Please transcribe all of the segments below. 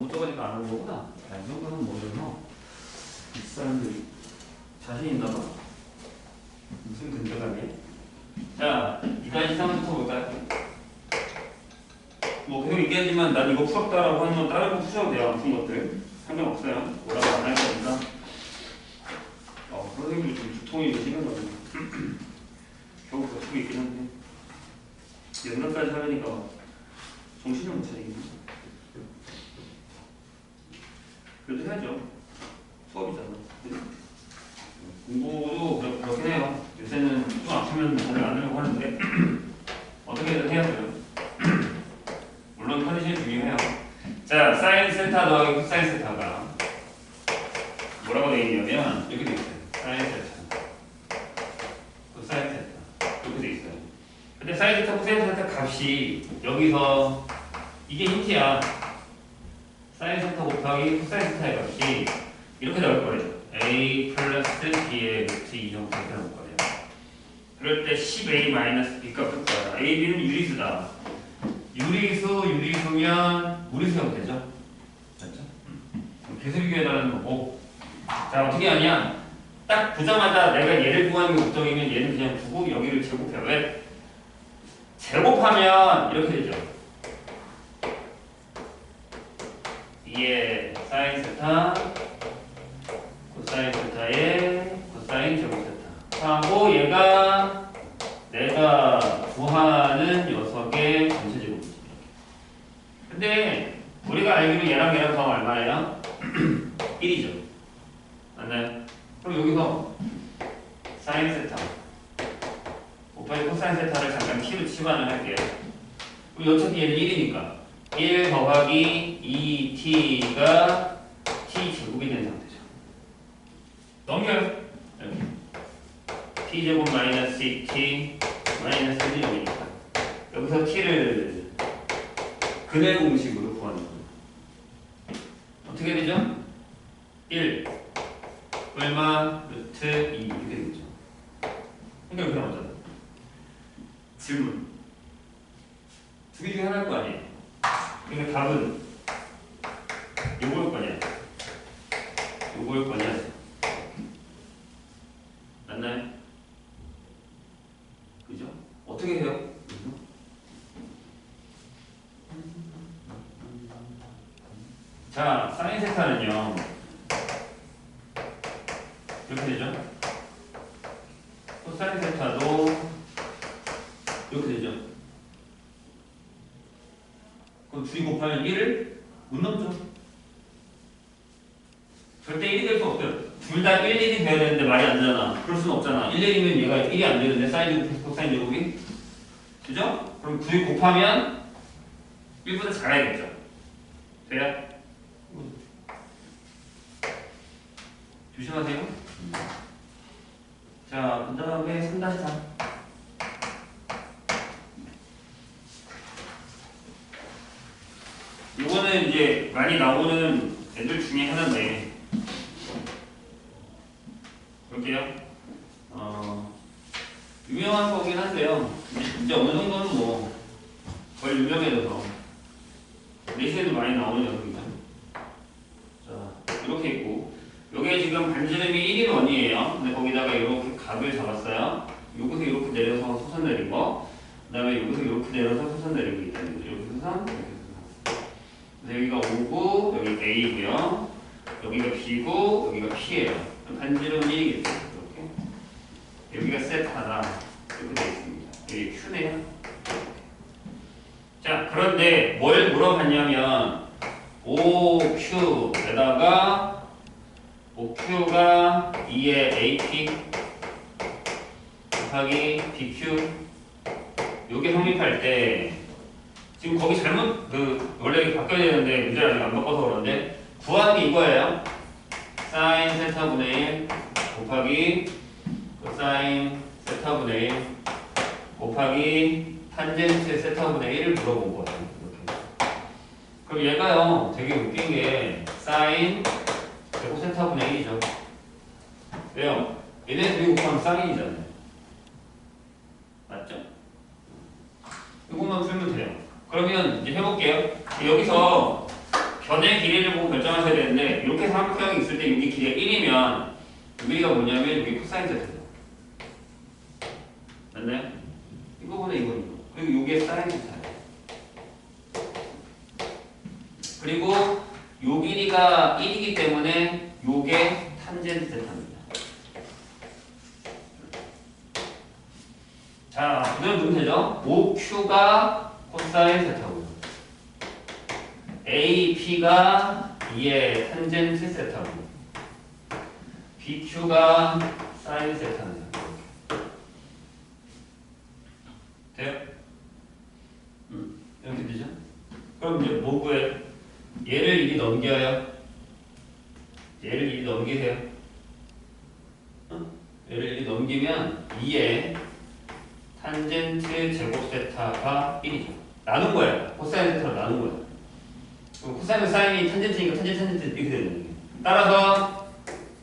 못해가지고 안 하는 거구나. 야, 이 정도는 모르서 이 사람들이 자신 있나 봐. 무슨 근거감이야? 자, 2-3부터 볼까요? 뭐 계속 얘기하지만 난 이거 풀었다라고 하는 건 다른 거 푸셔도 돼요. 안 푼 것들 상관없어요. 뭐라고 안 할 거니까. 선생님도 좀 두통이 심하거든요. 겨우 버티고 있긴 한데 연락까지 하려니까 정신을 못 차리겠네. 그래도 해야죠. 수업이잖아. 공부도 그렇긴 해요. 요새는 좀 아프면 공부 안 하려고 하는데 어떻게든 해야 돼요. 물론 컨디션이 중요해요. 자, 사인 세타 더하기 코사인 세타가 뭐라고 되어 있냐면 이렇게 되어 있어요. 사인 세타, 코사인 세타 이렇게 되어 있어요. 근데 사인 세타, 코사인 세타 값이 여기서 이게 힌트야. 사인 세타 곱하기 코사인 세타의 값이 이렇게 나올 거예요. a 플러스 b의 루트 2 정도 이렇게 나올 거예요. 그럴 때 10a 마이너스 b 값을 구하라. a, b는 유리수다. 유리수면 무리수형 되죠? 맞죠? 계수 비교해달라는 거고. 자, 어떻게 하냐? 딱 보자마자 내가 얘를 구하는 게 걱정이면 얘는 그냥 두고 여기를 제곱해. 왜? 제곱하면 이렇게 되죠. 2의 사인 세타 코사인 세타의 코사인 제곱 세타 하고 얘가 내가 구하는 녀석의 전체 제곱이지. 근데 우리가 알기로 얘랑 더하면 얼마예요? 1이죠. 맞나요? 그럼 여기서 사인 세타 곱하기 코사인 세타를 잠깐 t로 치환을 할게요. 우리 어차피 얘는 1이니까 1 더하기 2t가 t 제곱이 된 상태죠. 넘겨요. 이렇게. t 제곱 마이너스 2t 마이너스 1이 여기니까 여기서 t를 근해 공식으로 구하는 거예요. 어떻게 되죠? 1 얼마 루트 2 이렇게 되겠죠. 그러니까 이렇게 나오잖아요. 질문 두 개 중에 하나일 거 아니에요. 그러니까 답은 요거일 거냐 요거일 거냐 맞나요? 그죠? 어떻게 해요? 자, 사인 세타는요 이렇게 되죠? 코사인 세타도 이렇게 되죠? 그럼 둘이 곱하면 1을 못 넘죠? 절대 1이 될 수 없어요. 둘 다 1, 1이 돼야 되는데 말이 안 되잖아. 그럴 수는 없잖아. 1, 1이면 얘가 1이 안 되는데 사인 제곱, 코사인 제곱이 그죠? 그럼 둘이 곱하면 1보다 작아야겠죠? 돼요? 조심하세요. 자, 그 다음에 3-3 이거는 이제 많이 나오는 애들 중에 하나인데 볼게요. 유명한 거긴 한데요. 이제 어느 정도는 뭐 거의 유명해져서 내신에도 많이 나오는 녀석이죠. 자, 이렇게 있고 여기에 지금 반지름이 1인 원이에요. 근데 거기다가 이렇게 각을 잡았어요. 여기서 이렇게 내려서 소선 내린 거, 그 다음에 여기서 이렇게 내려서 소선 내린 게 있다는 거죠. 이렇게 소선, 이렇게 소선. 여기가 O고 여기가 A고요. 여기가 B고 여기가 P예요. 반지름 1이겠죠. 이렇게. 여기가 세타다. 이렇게 되어 있습니다. 여기 Q네요. 자, 그런데 뭘 물어봤냐면 OQ에다가 OQ가 2의 AP 곱하기 BQ 요게 성립할 때 지금 거기 잘못 원래 이렇게 바뀌어야 되는데 문제를 아직 안 바꿔서 그런데 구하는 게 이거예요. 사인 세타분의 1 곱하기 코사인 세타분의 1 곱하기 탄젠트 세타분의 1을 물어본 거예요. 이렇게. 그럼 얘가요 되게 웃긴 게 사인 제곱 세타분의 1이죠. 왜요? 얘네 둘이 곱하면 사인이잖아요. 맞죠? 이것만 풀면 돼요. 그러면 이제 해볼게요. 여기서 변의 길이를 보고 결정하셔야 되는데 이렇게 삼각형이 있을 때 여기 길이가 1이면 여기가 뭐냐면 여기 코사인 세타죠. 맞나요? 이거보다 이거 그리고 여기에 사인 세타예요. 그리고 요 길이가 1이기 때문에 요게 탄젠트 세타입니다. 자, 그대로 넣으면 되죠? OQ가 코사인 세타고요. AP가 2의 탄젠트 세타고요. BQ가 사인 세타네요. 돼요? 이렇게 되죠? 그럼 이제 뭐 구해요? 얘를 이리 넘겨요. 얘를 이리 넘기세요. 얘를 이리 넘기면 2의 탄젠트 제곱 세타가 1이죠. 나눈 거예요. 코사인 세타로 나눈 거예요. 그럼 코사인 사인이 탄젠트니까 탄젠트 이렇게 되는 거예요. 따라서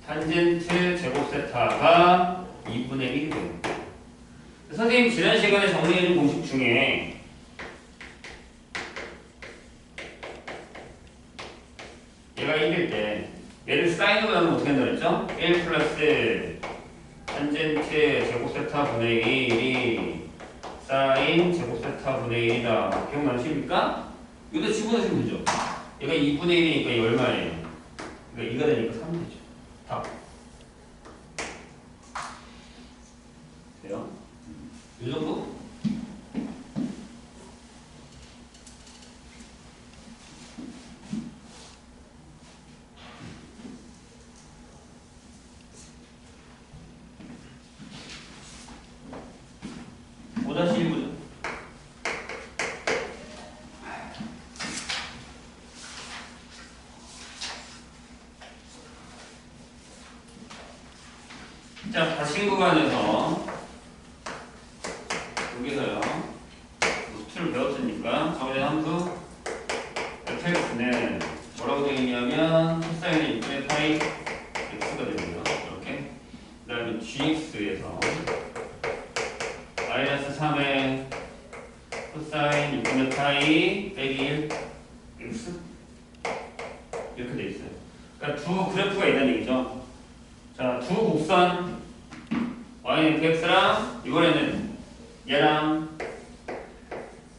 탄젠트 제곱 세타가 2분의 1이 돼요. 선생님 지난 시간에 정리해준 공식 중에 얘가 1일 때 얘를 사인으로 나누면 어떻게 한다고 했죠? 1 플러스 탄젠트 제곱 세타 분의 1이 사인 제곱 세타 분의 1이다. 기억나십니까? 이것도 집어넣으시면 되죠. 얘가 2분의 1이니까 이 얼마예요? 그러니까 2가 되니까 3이 되죠. 답. 돼요? 이 정도? 다시 1부죠. 자, 가신 구간에서 여기서요. 수트를 배웠으니까 저번에 함수 fx는 뭐라고 되어 있냐면 코사인의 6분의 파이 x가 되고요. 이렇게. 그 다음에 gx에서 마이너스 3의 코사인 6분의 파이 빼기 1 x 이렇게 돼 있어요. 그러니까 두 그래프가 있다는 얘기죠. 자, 두 곡선 y는 x랑 이번에는 얘랑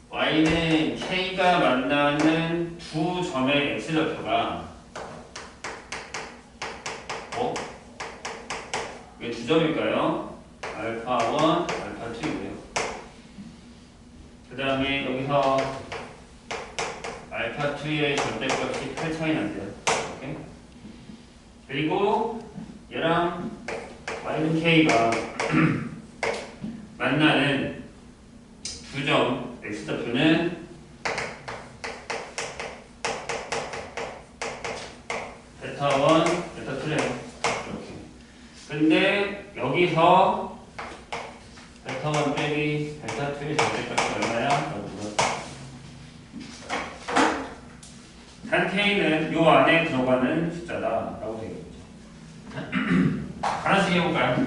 y는 k가 만나는 두 점의 x좌표가 이게 두 점일까요? 알파 1, 알파 2이고요. 그 다음에 여기서 알파 2의 절대값이 8 차이 난대요. 이렇게. 그리고 얘랑 y는 k가 만나는 두 점 x좌표는 베타 1, 베타 2래요. 이렇게. 근데 여기서 베타 1 빼기 베타 2의 절대값이 얼마야? 라고 물었어요. 단 k는 요 안에 들어가는 숫자다 라고 되겠죠. 하나씩 해볼까요?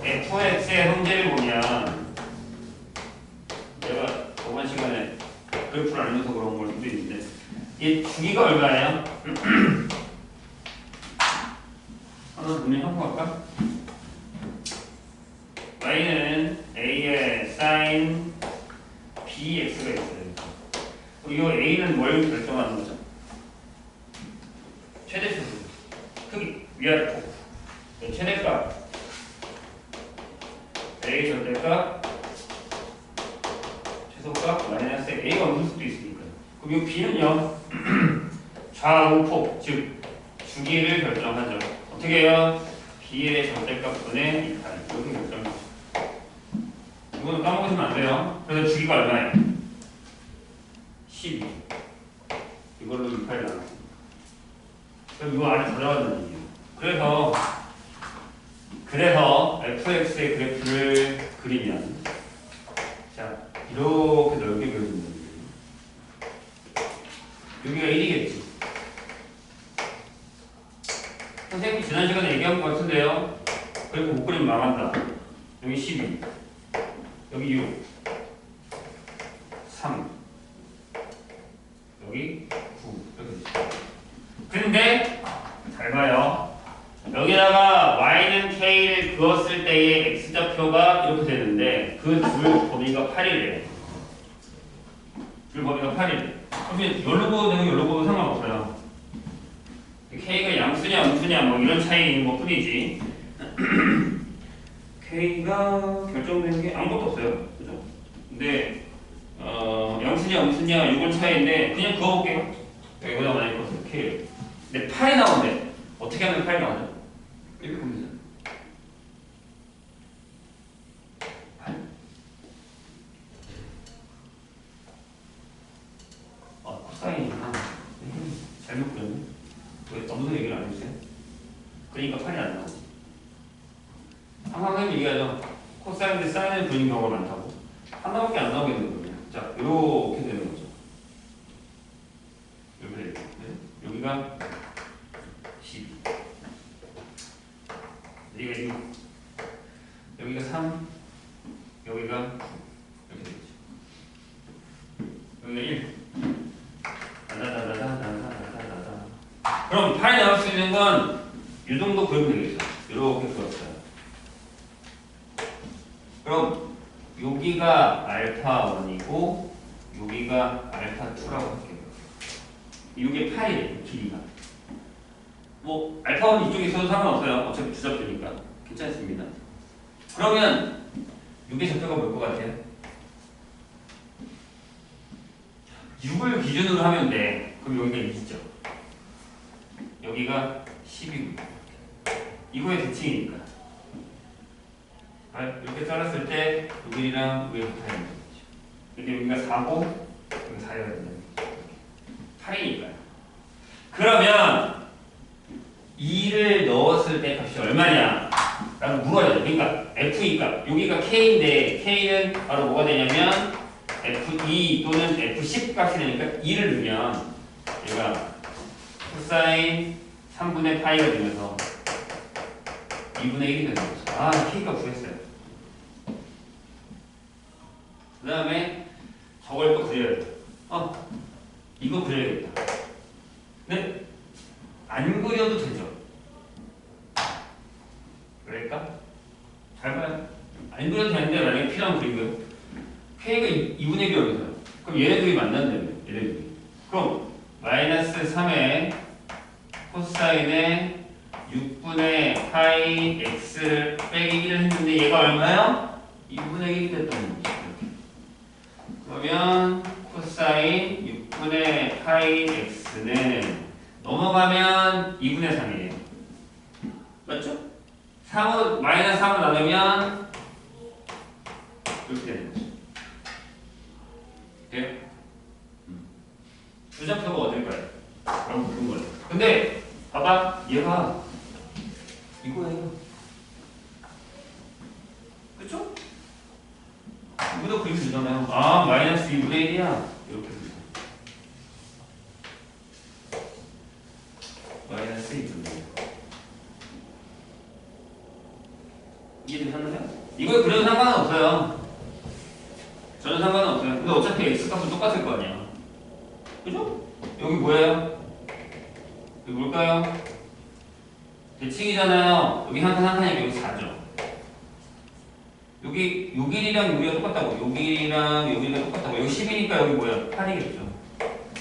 fx의 형제를 보면 내가 저번 시간에 그래프를 안 해서 그런 걸 수도 있는데 이 주기가 얼마예요? 하나 분명히 하고 갈까? y는 a의 sin bx가 있어요. 이 a는 뭘 결정하는 거죠? 최대수 크기 위아래 최대값 a 절대값 최소값 마이너스 a가 없을 수도 있으니까. 그럼 이 b는요 좌우폭 즉 주기를 결정하죠. 어떻게 해요? b의 절대값분의 2π 이렇게 결정하죠. 이거는 까먹으시면 안 돼요. 그래서 주기가 얼마예요? 12. 이걸로 2π를 나눴습니다. 그럼 이거 안에 들어가는 얘기예요. 그래서 fx의 그래프를 그리면 자 이렇게 넓게 그려진다는 거예요. 여기가 1이겠지. 선생님이 지난 시간에 얘기한 것 같은데요. 그리고 못 그리면 망한다. 여기 12 여기 6 3 여기 근데 잘 봐요. 여기다가 y는 k를 그었을 때의 x좌표가 이렇게 되는데 그 둘 범위가 8이래요. 둘 범위가 8이래. 그러면 여기로 보도 되고 여기로 보도 상관없어요. k가 양수냐 음수냐 뭐 이런 차이인 것 뿐이지. k가 결정되는 게 아무것도 없어요. 그죠? 근데 양수냐 음수냐 이건 차이인데 그냥 그어볼게요. 여기보다 많이 컸어요. k를. 근데 8이 나오는데 어떻게 하면 8이 나오죠? 이렇게 보면 되죠. 8. 코사인이 잘못 그렸네. 왜 너무 얘기를 안 해주세요? 그러니까 8이 안 나오지. 항상 선생님 얘기하죠. 코사인 대 사인을 그리는 경우가 많다고. 하나밖에 안 나오겠는 거예요. 자, 이렇게 되는 거죠. 이렇게 되죠. 네? 여기가 12. 여기가 6. 여기가 3. 여기가 9. 이렇게 되죠. 여기가 1. 그럼 8이 나올 수 있는 건 이 정도 그리면 되겠죠. 이렇게 그렸어요. 그럼 여기가 알파 1이고 여기가 알파 2라고 할게요. 이게 8이래요. 길이가. 뭐 알파 1 이쪽에 있어도 상관없어요. 어차피 주접되니까 괜찮습니다. 그러면 이게 좌표가 뭘 것 같아요? 6을 기준으로 하면 돼. 그럼 여기가 2죠. 여기가 10이고 이거의 대칭이니까. 이렇게 잘랐을 때 여기랑 위에 붙어있는 거죠. 근데 여기가 4고 여기 4여야 된다는 거죠. 8이니까요. 그러면 2를 넣었을 때 값이 얼마냐? 라고 물어야 돼요. 그러니까 F2 값. 여기가 K인데 K는 바로 뭐가 되냐면 F2 또는 F10 값이 되니까 2를 넣으면 얘가 코사인 3분의 파이가 되면서 2분의 1이 되는 거죠. 아, K가 구했어요. 그 다음에 저걸 또 그려야 돼요. 이거 그려야겠다. 근데 안 그려도 되죠. 그럴까? 잘 봐요. 안 그려도 되는데 만약에 P랑 그리고요. K가 2분의 1이 어디서요? 그럼 얘네들이 만난다며. 얘네들이. 그럼 마이너스 3의 코사인의 6분의 파이 x를 빼기 1을 했는데 얘가 얼마요? 2분의 1이 됐다는 거죠. 그러면 코사인 6분의 파이 x는 넘어가면 2분의 3이에요. 맞죠? 3을, 마이너스 3을 나누면 이렇게 되는 거죠. 돼요? 주좌표가 어딜까요? 그럼 그런 거예요. 근데 봐봐, 얘가 이거예요. 그쵸? 이거도 그리면 되잖아요. 아, 마이너스 2분의 1이야. 이렇게 됩니다. 마이너스 2분의 1. 이해되셨나요? 이거 그려도 상관은 없어요. 전혀 상관은 없어요. 근데 어차피 x값은 똑같을 거 아니야. 그죠? 여기 뭐예요? 여기 뭘까요? 대칭이잖아요. 여기 한 칸 한 칸이면 여기 4죠. 여기 6일이랑 여기가 똑같다고. 6일이랑 여기가 똑같다고. 여기 10이니까 여기 뭐야? 8이겠죠.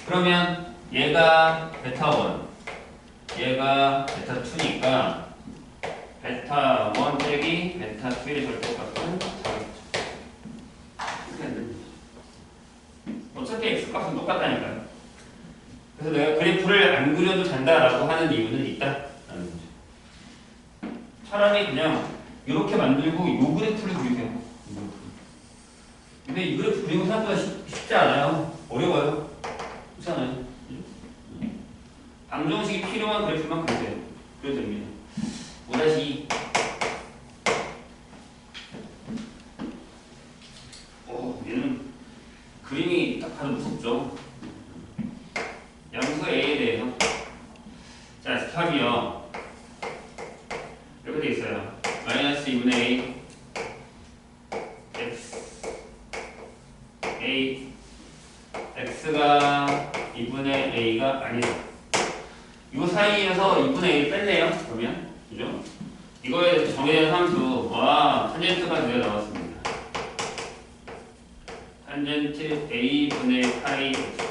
그러면 얘가 베타 1, 얘가 베타 2니까 베타 1 빼기 베타 2의 절대값은 4겠죠. 어차피 x값은 똑같다니까요. 그래서 내가 그래프를 안 그려도 된다라고 하는 이유는 있다라는 거죠. 차라리 그냥 이렇게 만들고 이 그래프를 그리세요. 근데 이 그래프 그리는 거 생각보다 쉽지 않아요. 어려워요. 그렇지 않아요? 방정식이 필요한 그래프만 그리세요. 그래도 됩니다. 5-2 얘는 그림이 딱 봐도 무섭죠. 양수 A에 대해서 자, 스탑이요. 이렇게 돼 있어요. 마이너스 2분의 A x A x가 2분의 A가 아니다. 이 사이에서 2분의 1 뺐네요. 그러면 그죠? 이거에 대해서 정의된 함수 와 탄젠트가 드디어 나왔습니다. 탄젠트 a분의 파이 x.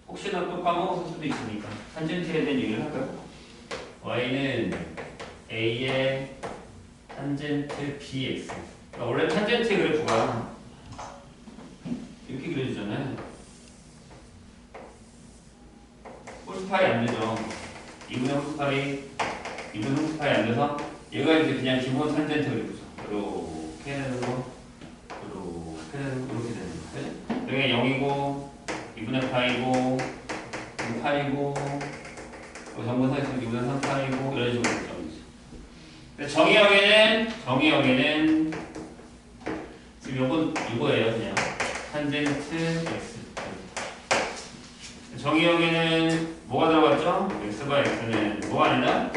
혹시나 또 까먹었을 수도 있으니까 탄젠트에 대한 얘기를 할까요? y는 a의 탄젠트 bx. 그러니까 원래 탄젠트 그래프가 이렇게 그려지잖아요. 홀스파이 안 되죠. 2분의 홀스파이, 2분의 홀스파이 안 돼서 얘가 이제 그냥 기본 탄젠트 그래프죠. 이렇게 되는 거, 이렇게 되는 거, 이렇게 되는 거. 그죠? 여기가 0이고 2분의 파이고 2파이고 정근선에서 2분의 3파이고 이런 식으로 되죠. 정의역에는 지금 요거예요 그냥 탄젠트 x. 정의역에는 뭐가 들어갔죠? x가 x는 뭐가 아니라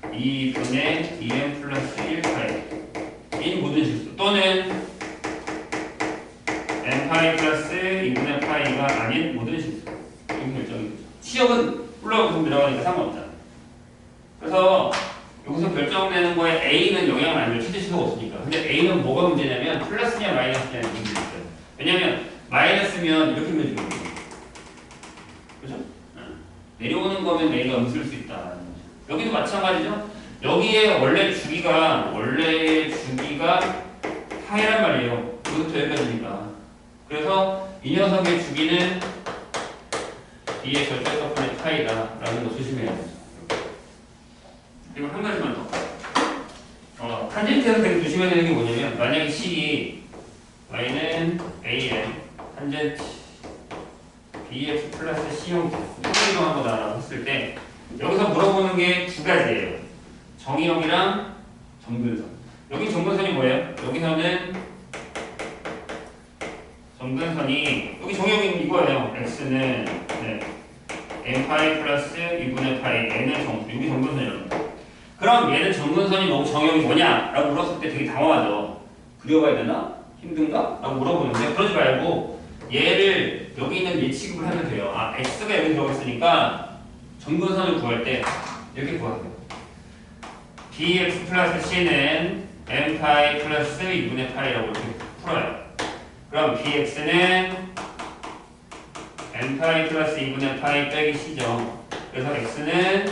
2분의 2m 플러스 1파이 인 모든 실수 또는 n파이 플러스 2분의 파이가 아닌 모든 실수. 이렇게 결정이 되죠. 치역은 올라가고 들어가니까 상관없잖아. 그래서 여기서 결정되는 거에 A는 영향을 안 줄 최대치가 없으니까. 근데 A는 뭐가 문제냐면 플러스냐 마이너스냐의 문제가 있어요. 왜냐면 마이너스면 이렇게 그려지는 거죠. 그죠? 내려오는 거면 A가 음수일 수 있다. 여기도 마찬가지죠. 여기에 원래 주기가 파이란 말이에요. 여기부터 여기까지니까. 그래서 이 녀석의 주기는 B의 절대값분의 파이다라는 거 조심해야 되죠. 그리고 한 가지만 더. 탄젠트에서 되게 조심해야 되는 게 뭐냐면 만약에 C이 y는 A의 탄젠트 bx 플러스 c형 이동한 거다라고 했을 때 여기서 물어보는 게 두 가지예요. 정의역이랑 정근선. 여기 정근선이 뭐예요? 여기서는 정근선이 여기 정의역이 이거예요. x는 n파이 플러스 2분의 파이 n은 여기 정근선이라고. 그럼 얘는 정근선이 뭐고 정의역이 뭐냐? 라고 물었을 때 되게 당황하죠. 그려봐야 되나? 힘든가? 라고 물어보는데 그러지 말고 얘를 여기 있는 얘 취급을 하면 돼요. 아 x가 여기 들어갔으니까 정근선을 구할 때 이렇게 구하세요. bx 플러스 c는 n파이 플러스 2분의 파이라고 이렇게 풀어요. 그럼 bx는 n파이 플러스 2분의 파이 빼기 c죠. 그래서 x는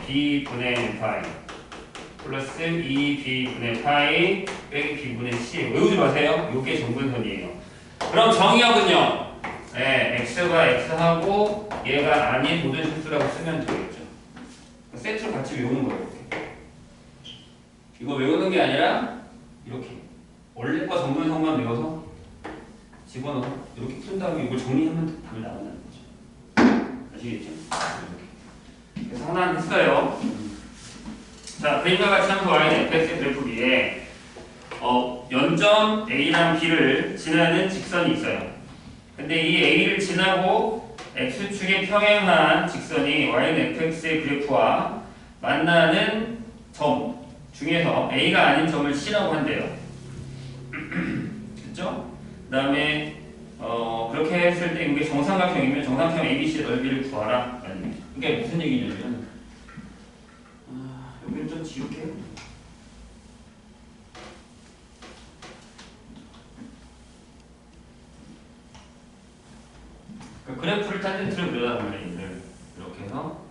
b분의 n파이 플러스 2b분의 파이 빼기 b분의 c. 외우지 마세요. 이게 정근선이에요. 그럼 정의역은요. x가 x하고 얘가 아닌 모든 실수라고 쓰면 되겠죠. 세트를 같이 외우는 거예요. 이렇게. 이거 외우는 게 아니라 이렇게 원래 거 정근선만 외워서 집어넣어서 이렇게 푼 다음에 이걸 정리하면 답이 나온다는 거죠. 아시겠죠? 이렇게. 그래서 하나 했어요. 자, 그림과 같이 함수 y는 fx의 그래프기에 연점 a랑 b를 지나는 직선이 있어요. 근데 이 a를 지나고 x축에 평행한 직선이 y는 fx의 그래프와 만나는 점 중에서 a가 아닌 점을 c라고 한대요. 그렇죠? 그 다음에 그렇게 했을 때 이게 정삼각형이면 정삼각형 ABC의 넓이를 구하라. 이게 무슨 얘기냐면 여기를 좀 지울게요. 그래프를 탄젠트를 그려달라는 얘기를 이렇게 해서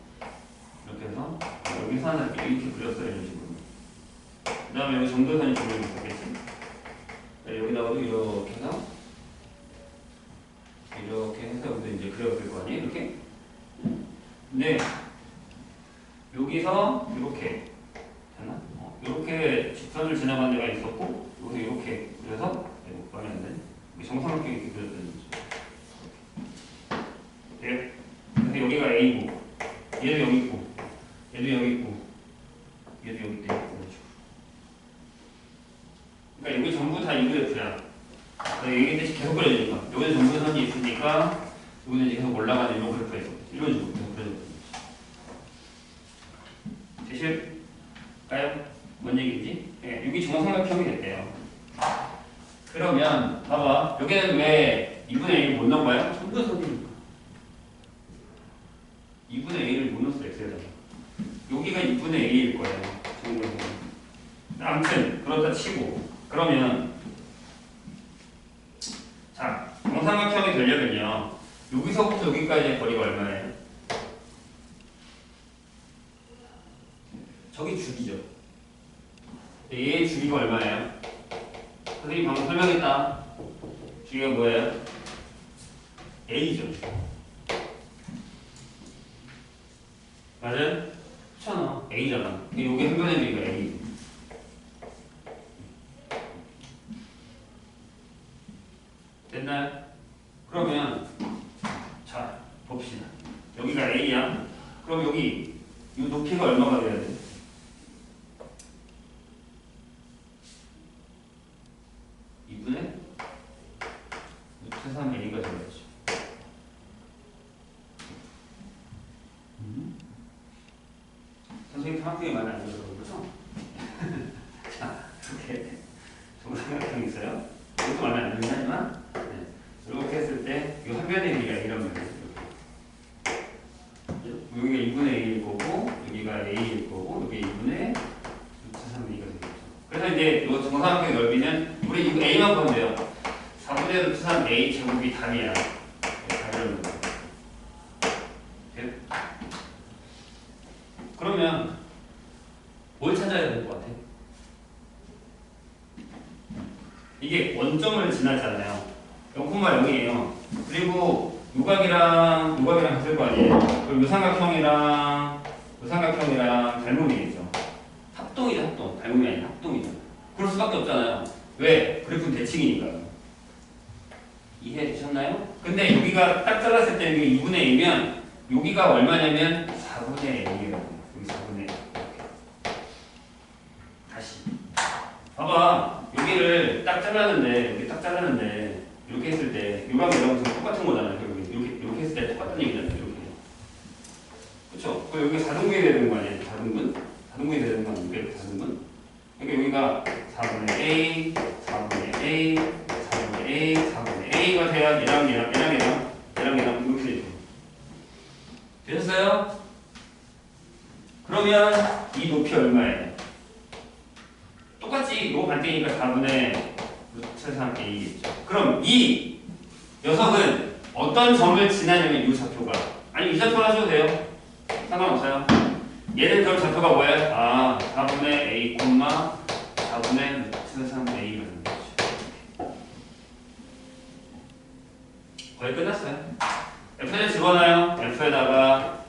여기서 하나 이렇게 그렸어요. 이런 식으로. 그 다음에 여기 정도선이 조명이 있었겠지. 여기다가도 이렇게 해서 여기서 이제 그려볼 거 아니에요? 이렇게. 근데 여기서 이렇게 되나? 이렇게 직선을 지나간 데가 있었고 여기서 이렇게 그래서 말이 안 되네. 정삼각형 이렇게 그렸다는 거죠. 네. 그래서 여기가 A고 얘도 여기 있고 얘도 여기 있고 얘도 여기 있고 그러니까 여기 전부 다 이 그래프야. 여기 대신 계속 그려지니까 여기는 정근선이 있으니까 여기는 이제 계속 올라가는 이런 그래프가 있어. 이런 식으로 계속 그려져. 되실까요? 뭔 얘기인지? 네, 여기 정삼각형이 됐대요. 그러면 봐봐. 여기는 왜 2분의 1을 못 넣어봐요? 정근선이니까. 2분의 a를 못 넣었어 x에다가. 여기가 2분의 a일 거예요. 정도는. 아무튼 그렇다 치고 그러면 자 정삼각형이 되려면요 여기서부터 여기까지의 거리가 얼마예요? 저기 주기죠. 얘의 주기가 얼마예요? 선생님 방금 설명했다. 주기가 뭐예요? a죠. 맞아요? 그렇잖아. a잖아. 여기 한 변의 비가 a. 됐나요? 그러면 자 봅시다. 여기가 a야. 그럼 여기 이 높이가 얼마가 돼야 돼? 2분의 루트 3a가 되겠죠. 선생님 삼각형이 많이 안 들어서 그렇죠? 자 이렇게 정삼각형이 있어요. 이것도 마음에 안 들긴 하지만 네. 이렇게 했을 때 이 한 변의 길이가 이런 말이에요. 여기가 2분의 a일 거고 여기가 a일 거고 여기 2분의 루트 3a가 되겠죠. 그래서 이제 이 정삼각형의 넓이는 우리 이거 a만 보면 돼요. 4분의 루트 3a 제곱이 답이야. 답이라는 거예요. 그러면 뭘 찾아야 될 것 같아? 이게 원점을 지나잖아요. 0,0이에요. 그리고 요각이랑 같을 거 아니에요. 그리고 요삼각형이랑 닮음이겠죠. 합동이죠, 합동. 닮음이 아니라 합동이죠. 그럴 수밖에 없잖아요. 왜? 그래프는 대칭이니까요. 이해 되셨나요? 근데 여기가 딱 잘랐을 때 이게 2분의 2면 여기가 얼마냐면 4분의 A예요. 여기 4분의 1. 다시. 봐봐. 여기를 딱 잘랐는데, 여기 딱 잘랐는데, 이렇게 했을 때, 요각이 여러분 똑같은 거잖아요. 이렇게 했을 때 똑같은 얘기잖아요. 이렇게. 그쵸? 그럼 여기 4등분이 되는 거 아니에요? 4등분? 4등분이 되는 거 아닙니까? 이렇게 4등분? 그러니까 여기가 4분의 A, 4분의 A, 4분의 A, 4분의 A가 돼야 얘랑 이렇게 되죠. 되셨어요? 그러면 이 높이 얼마예요? 똑같이 이거 반대니까 4분의 루트 3a겠죠. 그럼 이 녀석은 어떤 점을 지나냐면 이 좌표가 아니 이 좌표로 하셔도 돼요. 상관없어요. 얘는 그럼 좌표가 뭐예요? 아 4분의 a, 4분의 루트 3a라는 거죠. 거의 끝났어요. f에 집어넣어요. f에다가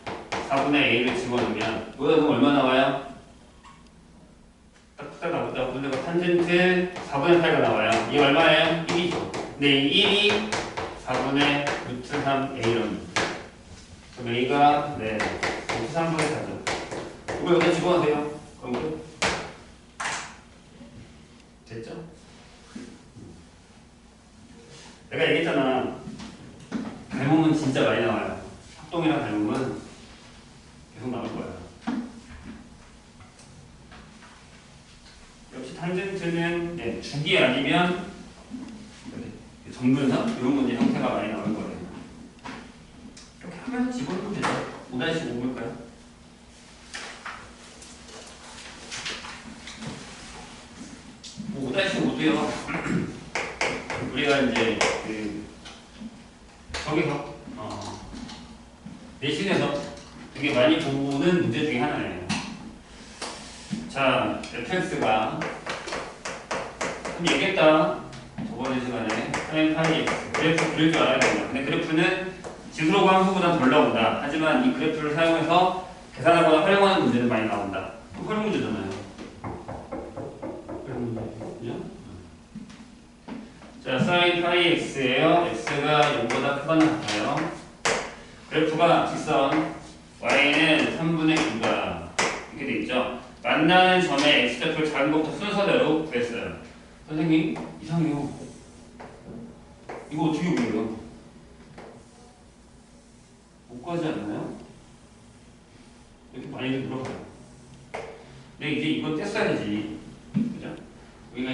4분의 a를 집어넣으면 이거는 얼마 나와요? 딱 나왔다. 근데 탄젠트 4분의 8가 나와요. 이게 얼마예요? 1이죠. 근데 이 1이 4분의 루트 3a라는 그럼 a가 네 루트 3분의 4죠. 이거 여기다 집어넣으세요. 그럼 끝. 됐죠? 내가 얘기했잖아. 닮음은 진짜 많이 나와요. 합동이랑 닮음은 계속 나올 거야. 역시 탄젠트는 네, 주기 아니면 정근선 이런 문제 형태가 많이 나올 거예요. 이렇게 하면서 집어넣으면 되죠. 5-5 볼까요? 뭐 5-5도요. 우리가 이제 저기서 내신에서 되게 많이 보는 문제 중에 하나예요. 자, fx가 얘기했다. 저번에 시간에 sin 파이 x 그래프 그릴 줄 알아야 된다. 근데 그래프는 지수로그 함수보다 덜 나온다. 하지만 이 그래프를 사용해서 계산하거나 활용하는 문제는 많이 나온다. 활용 문제잖아요. 활용 문제죠? 자, sin 파이 x예요. x가 0보다 크거나 같아요. 그래프가 직선 y는 3분의 9가 이렇게 돼 있죠. 만나는 점의 x좌표를 작은 것부터 순서대로 구했어요. 선생님 이상해요. 이거 어떻게 구해요? 못 구하지 않나요? 이렇게 많이들 물어봐요. 근데 이제 이거 뗐어야지. 그죠? 여기가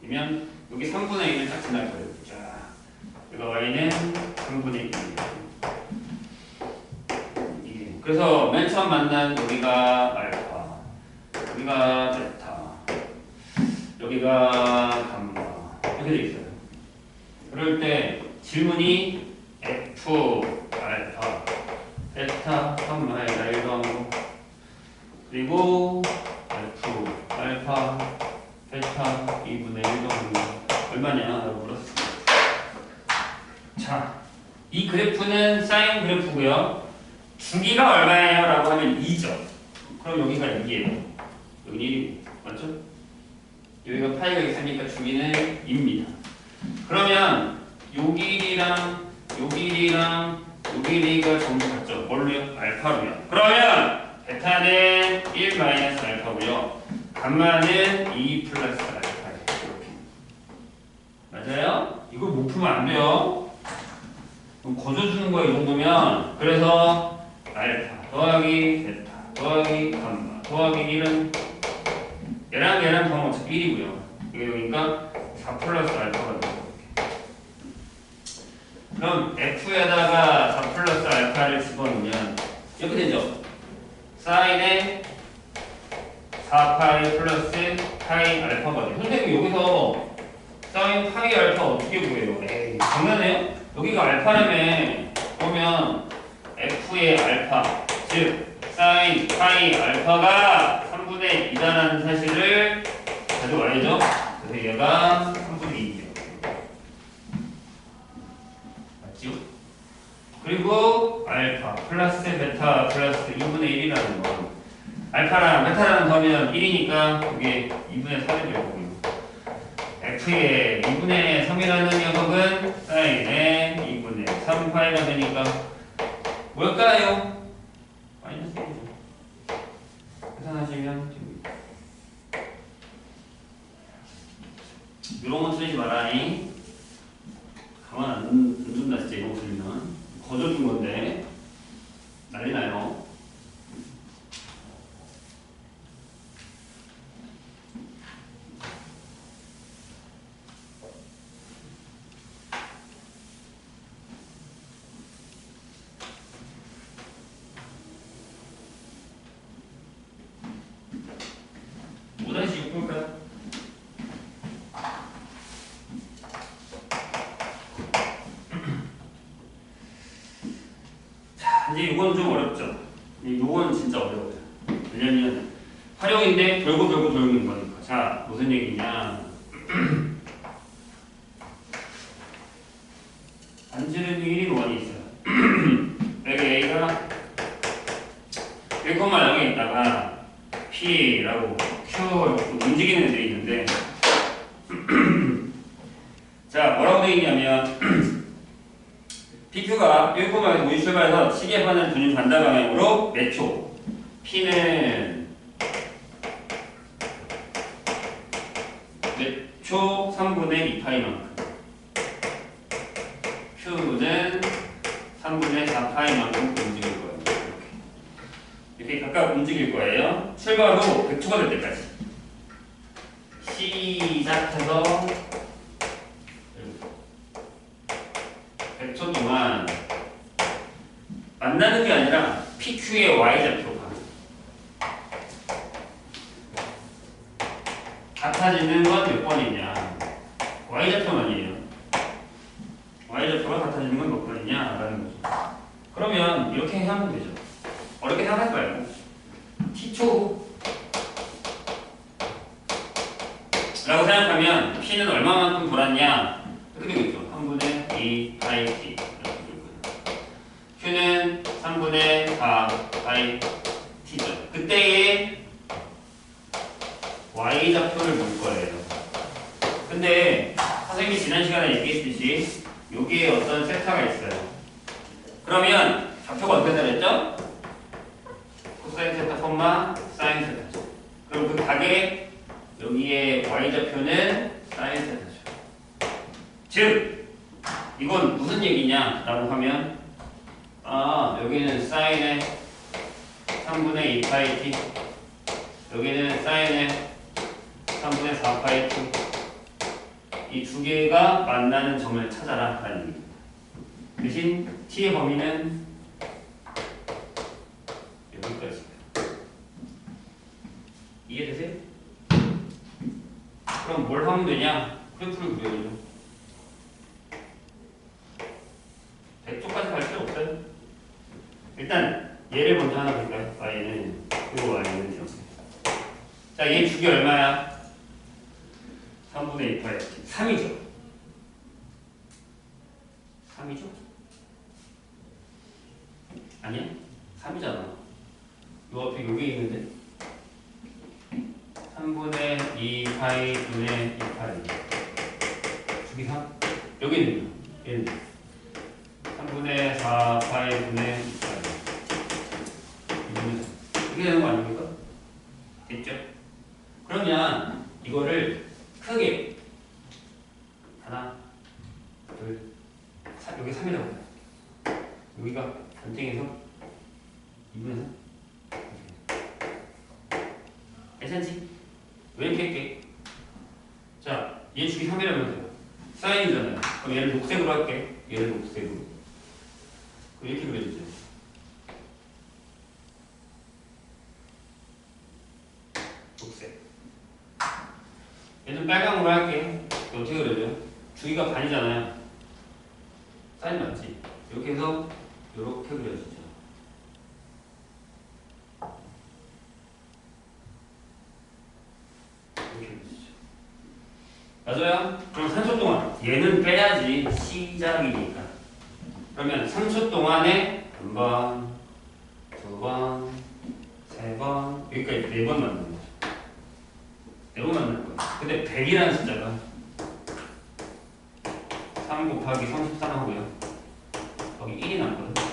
1이면 여기 3분의 1을 딱 지날 거예요. 자, 여기가 y는 3분의 1. 그래서 맨 처음 만난 여기가 알파, 여기가 베타, 여기가 감마 이렇게 돼 있어요. 그럴 때 질문이 F 알파, 베타, 감마에다 1더하고 그리고 F 알파, 베타 2분의 1더하고 얼마냐 라고 물었어. 자, 이 그래프는 사인 그래프고요. 주기가 얼마예요? 라고 하면 2죠. 그럼 여기가 2예요. 여기 1이고 맞죠? 여기가 파이가 있으니까 주기는 2입니다. 그러면 요 길이랑 요 길이랑 요 길이가 전부 같죠? 뭘로요? 알파로요. 그러면 베타는 1 마이너스 알파고요. 감마는 2 플러스 알파예요. 이렇게. 맞아요? 이거 못 풀면 안 돼요. 거저주는 거야 이 정도면. 그래서 알파 더하기 베타 더하기 감마 더하기 1은 얘랑 더하면 어차피 1이고요. 이게 여기니까 4 플러스 알파가 돼요. 그럼 F에다가 4 플러스 알파를 집어넣으면 이렇게 되죠. 사인에 4파이 플러스 파이 알파가 돼요. 선생님 여기서 사인 파이 알파 어떻게 구해요? 에이 장난해요? 여기가 알파라며. 그러면 F의 알파 즉 사인 파이 알파가 3분의 2다라는 사실을 가져와야죠. 그래서 얘가 3분의 2이죠. 맞죠? 그리고 알파 플러스 베타 플러스 2분의 1이라는 건 알파랑 베타랑 더하면 1이니까 그게 2분의 4이 될 거고요. F의 2분의 3이라는 녀석은 사인의 2분의 3파이가 되니까 뭘까요? 마이너스 1이죠. 계산하시면 됩니다. 이런 거 틀리지 마라니. 가만 안 둔다 진짜 이거 틀리면. 거저준 건데 난리 나요. 이제 이건 좀 어렵죠. 이건 진짜 어려워요. 왜냐면 활용인데 돌고 돌는 거니까. 자, 무슨 얘기냐? 안지르는 1인 원이 있어요. 여기 A가 1,0에 있다가 P라고 Q라고 움직이는 애들이 있는데 자, 뭐라고 되어 있냐면 PQ가 1,0에서 무시 출발해서 시계 반을 두는 반대 방향으로 몇 초? P는 몇 초? 3분의 2파이만큼. Q는 3분의 4파이만큼 움직일 거예요. 이렇게 각각 움직일 거예요. 출발 후 100초가 될 때까지. 시작해서 100초 동안 만나는 게 아니라 PQ의 Y좌표가 같아지는 건 몇 번이냐? Y좌표만이에요. Y좌표가 같아지는 건 몇 번이냐? 라는 거죠. 그러면 이렇게 하면 되죠. 어렵게 생각하지 말고 T초 라고 생각하면 P는 얼마만큼 돌았냐? 이렇게 되겠죠. 3분의 2 파이 T. Q는 3분의 4 파이 T죠. 그때의 Y좌표를 볼 거예요. 근데 선생님이 지난 시간에 얘기했듯이 여기에 어떤 세타가 있어요. 그러면 좌표가 어떻게 되겠죠? 코사인 세타, 사인 세타죠. 그럼 그 각의 여기에 Y좌표는 사인 세타죠. 즉 이건 무슨 얘기냐 라고 하면 여기는 사인의 3분의 2파이 t 여기는 사인의 3분의 4파이 t 이 두 개가 만나는 점을 찾아라 라는 얘기입니다. 대신 t의 범위는 100쪽까지 갈 필요 없어요. 일단 얘를 먼저 하나 볼까요? y는 그리고 y는 이렇게. 자, 얘 주기 얼마야? 3분의 2파이 3이죠. 3이죠? 아니야? 3이잖아. 요 앞에 여기 있는데 3분의 2파이 분의 2파이 주기 3? 여기는 얘는 3분의 4파이 분의 2파이 이렇게 되는 거 아닙니까? 됐죠? 그러면 이거를 크게 하나 둘 여기 3이라고 해요. 여기가 반증에서 2분의 3 괜찮지? 왜 이렇게 할게? 자, 얘 주기 3이라면 돼요. 사인이잖아요. 그럼 얘를 녹색으로 할게. 얘를 녹색으로. 그럼 이렇게 그려주세요. 녹색. 얘는 빨강으로 할게. 어떻게 그려줘요? 주기가 반이잖아요. 사인 맞지? 이렇게 해서 이렇게 그려주죠. 맞아요? 그럼 3초 동안 얘는 빼야지 시작이니까. 그러면 3초 동안에 한 번, 두 번, 세 번, 여기까지 4번 만드는 거죠. 4번 만드는 거야. 근데 100이라는 숫자가 3 곱하기 33 하고요. 거기 1이 남거든.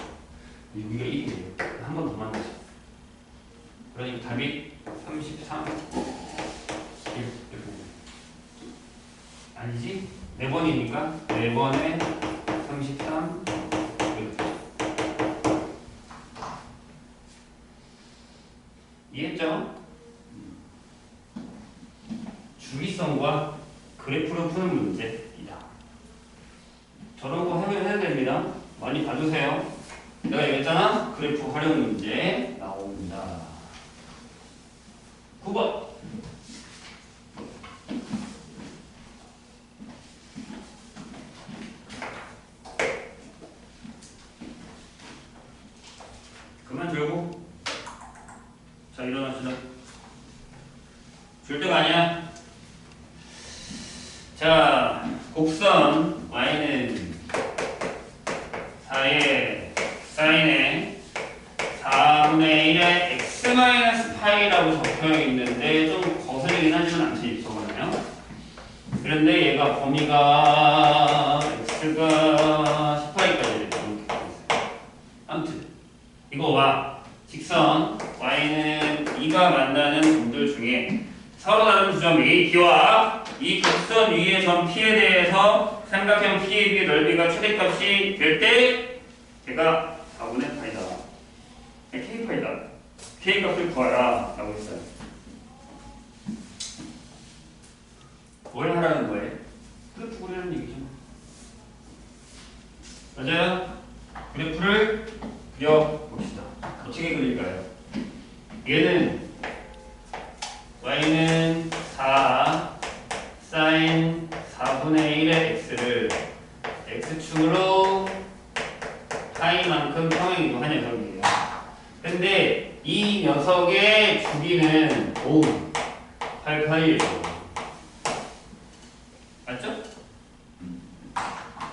여기가 1이에요. 한 번 더 만들죠. 그러니까 답이 33, 1 이렇게. 아니지? 4번이니까 4번에 33 이렇게. 이해했죠? 주기성과 그래프로 푸는 문제이다. 저런 거 해야 됩니다. 많이 봐주세요. 내가 얘기했잖아? 그래프 활용 문제 나옵니다. 9번. 그만 들고. 자, 일어나시죠. 줄 때가 아니야. 자, 곡선 y는 4의 사인에 4분의 1의 x-파이라고 적혀 있는데 좀 거슬리긴 하지만 않지, 저거는요. 그런데 얘가 범위가 x가 10파이까지 이렇게 아무튼 이거와 직선 y는 2가 만나는 점들 중에 서로 다른 두점 A, B와 이 곡선 위의 점 P에 대해서 삼각형 P의 비의 넓이가 최대값이 될 때 걔가 4분의 파이다. K파이다. K값을 구하라 라고 했어요. 뭘 하라는 거예요? 그래프 그리라는 얘기죠. 맞아요? 그래프를 그려봅시다. 어떻게 그릴까요? 얘는 y는 4 사인 4분의 1의 x를 x축으로 파이만큼 평행이동한 녀석이에요. 근데 이 녀석의 주기는 5, 8파이예요. 맞죠?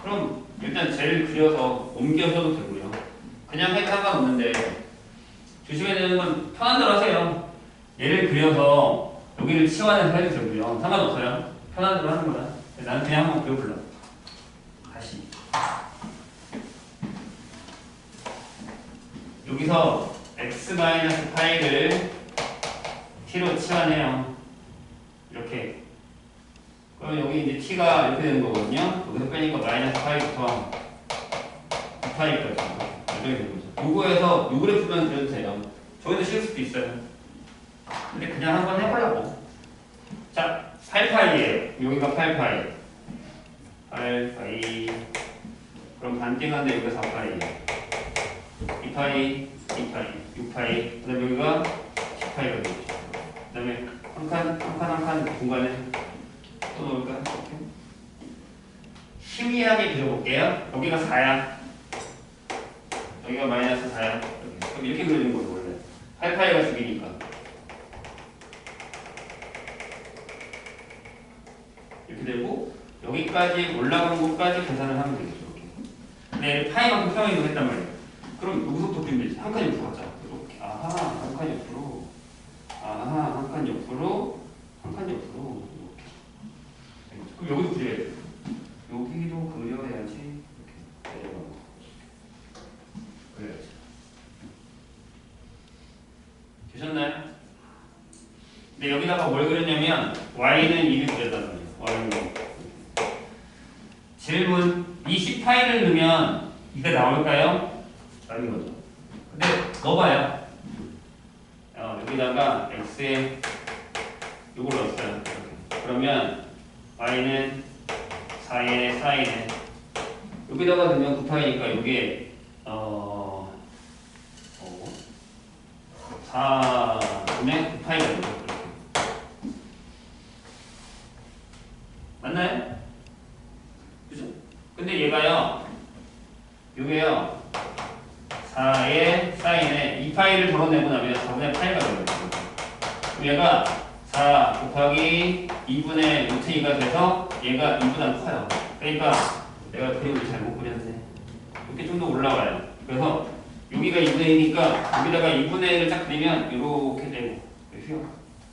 그럼 일단 쟤를 그려서 옮겨서도 되고요. 그냥 해도 상관없는데 조심해야 되는 건 편한 대로 하세요. 얘를 그려서 여기를 치환해서 해도 되고요. 상관없어요. 편한 대로 하는 거야. 나는 그냥 한번 그려볼라. 다시. 여기서 x-파이를 t로 치환해요. 이렇게. 그럼 여기 이제 t가 이렇게 되는 거거든요. 여기서 빼니까 마이너스 파이부터 2파이까지. 이렇게 되는 거죠. 요거에서 요 그래프만 그려도 돼요. 저기도 실 수도 있어요. 근데 그냥 한번 해보려고. 자, 8파이에요. 여기가 8파이. 8파이. 그럼 반띵한데 여기가 4파이에요. 2파이, 2파이, 6파이. 그 다음에 여기가 10파이가 되겠죠. 그 다음에 한 칸 중간에 또 넣을까요? 이렇게. 희미하게 그려볼게요. 여기가 4야. 여기가 마이너스 4야. 그럼 이렇게 그려진 거예요 원래. 8파이가 6이니까. 이렇게 되고 여기까지 올라간 곳까지 계산을 하면 되겠죠. 이렇게. 근데 파이만큼 평행 이동했단 말이에요. 그럼 여기서부터 그리면 되지. 한 칸 옆으로 가자. 이렇게. 아하, 한 칸 옆으로. 아하, 한 칸 옆으로. 한 칸 옆으로. 이렇게. 그럼 여기도 그려야 돼. 여기도 그려야지. 이렇게 내려가고. 그래야지. 되셨나요? 근데 여기다가 뭘 그렸냐면 y는 2를 그렸단 말이에요. y는 질문 20파이를 넣으면 이게 나올까요? 라는 거죠. 근데 넣어봐요. 여기다가 x에 요걸 넣었어요. 이렇게. 그러면 y는 4에 4이네. 여기다가 넣으면 9파이니까 이게 4분의 9파이가 되죠. 맞나요? 그죠? 근데 얘가요, 요게요, 4의 사인에 2파이를 덜어내고 나면 4분의 파이가 되거든요. 그럼 얘가 4 곱하기 2분의 루트 2가 돼서 얘가 2보다 커요. 그러니까 내가 그림을 잘못 그렸네. 이렇게 좀 더 올라와요. 그래서 여기가 2분의 1이니까 여기다가 2분의 1을 딱 그리면 이렇게 되고,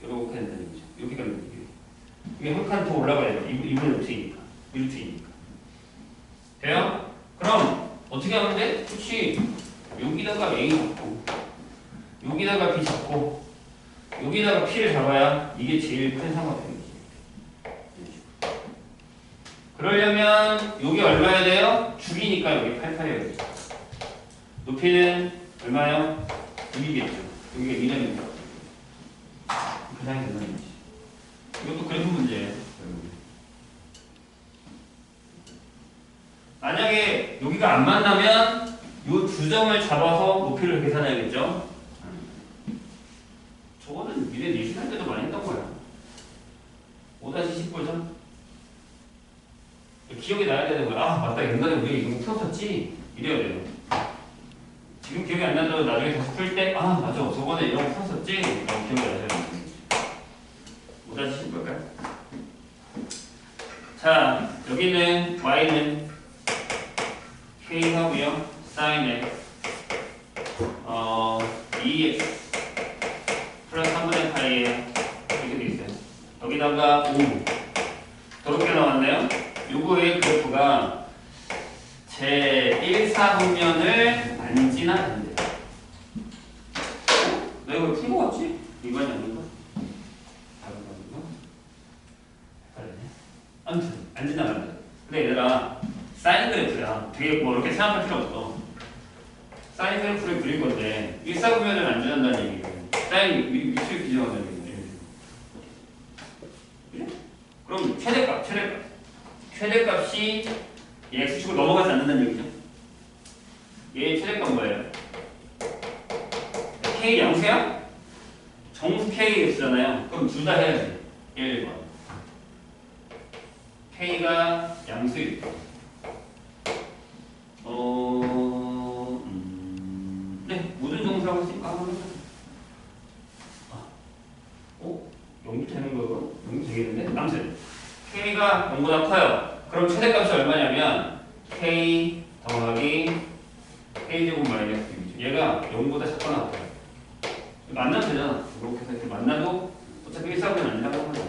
이렇게 된다는 거죠. 여기가 이게 한 칸 더 올라가야 돼요. 2분의 루트이니까. 루트이니까. 돼요? 그럼 어떻게 하면 돼? 그렇지. 여기다가 A 잡고, 여기다가 B 잡고, 여기다가 P를 잡아야 이게 제일 큰 삼각형이지. 그러려면 여기 얼마야 돼요? 주기니까 여기 8파이어야 돼. 높이는 얼마요? 6이겠죠. 여기가 2점입니다. 계산이 된다는 거지. 이것도 그래프 문제예요. 만약에 여기가 안 만나면 이 두 점을 잡아서 높이를 계산해야겠죠. 저거는 미래 내신할 때도 많이 했던 거야. 5-10보죠. 기억이 나야 되는 거야. 아 맞다, 옛날에 우리 이거 풀었었지. 이래야 돼요. 지금 기억이 안 나도 나중에 다시 풀 때 아 맞아, 저번에 이런 거 풀었었지. 라고 기억이 나야 되는 거지. 5-10 볼까요? 자, 여기는 y는 k 하고요. 사인에 2x 플러스 3분의 파이에 이렇게 돼 있어요. 여기다가 5 더럽게 나왔네요. 요거의 그래프가 제 1사분면을 안 지나간대요. 내가 이거 풀 거 같지? 이번이 아닌가? 다른 거 아닌가? 아무튼 안 지나간다. 근데 얘들아 사인 그래프야. 되게 뭐 이렇게 생각할 필요 없어. 사인 그래프를 그릴 건데 일사분면을 안 지난다는 얘기예요. 사인 위치를 기준한다는 얘기예요. 그래? 그럼 최대값이 얘 x축을 넘어가지 않는다는 얘기죠. 얘의 최대값 뭐예요? k 양수야? 정수 k x잖아요. 그럼 둘 다 해야지. 1번 k가 양수일 때 네, 모든 정수라고 했으니까 한번 해보자. 0이 되는 거고 0이 되겠는데? 아무튼 k가 0보다 커요. 그럼 최대값이 얼마냐면 k 더하기 k제곱 마이너스 6이죠. 얘가 0보다 작거나 같아요. 만나면 되잖아. 이렇게 해서 이렇게 만나도 어차피 1사분면 아니라고 하면 되죠.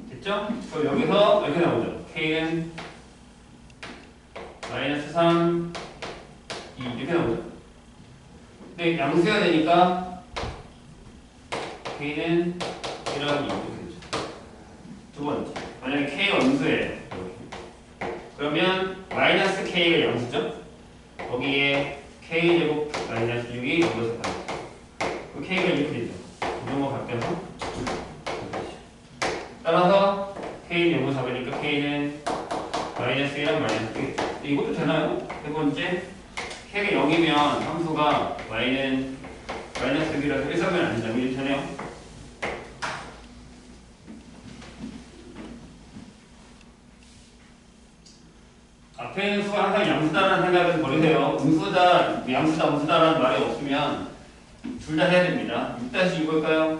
됐죠? 그럼 여기서 이렇게 나오죠. k는 마이너스 3, 2 이렇게 나오죠. 근데 양수가 되니까 k는 1하고 2 이렇게 되죠. 두 번째, 만약에 k가 음수예요. 그러면 마이너스 k가 양수죠. 거기에 k제곱 마이너스 6이 넘어서 가요. 그 k가 이렇게 되죠. 이동호 바뀌어서 따라서 k는 0을 잡으니까 k는 마이너스 1랑 마이너스 1이겠죠. 이것도 되나요? 세 번째, k가 0이면 함수가 y는 마이너스 6이라서 1사면 안 된다면 이렇게 되네요. 앞에 앞에 수가 항상 양수다라는 생각을 버리세요. 음수다, 양수다, 음수다라는 말이 없으면 둘 다 해야 됩니다. 6-6일까요?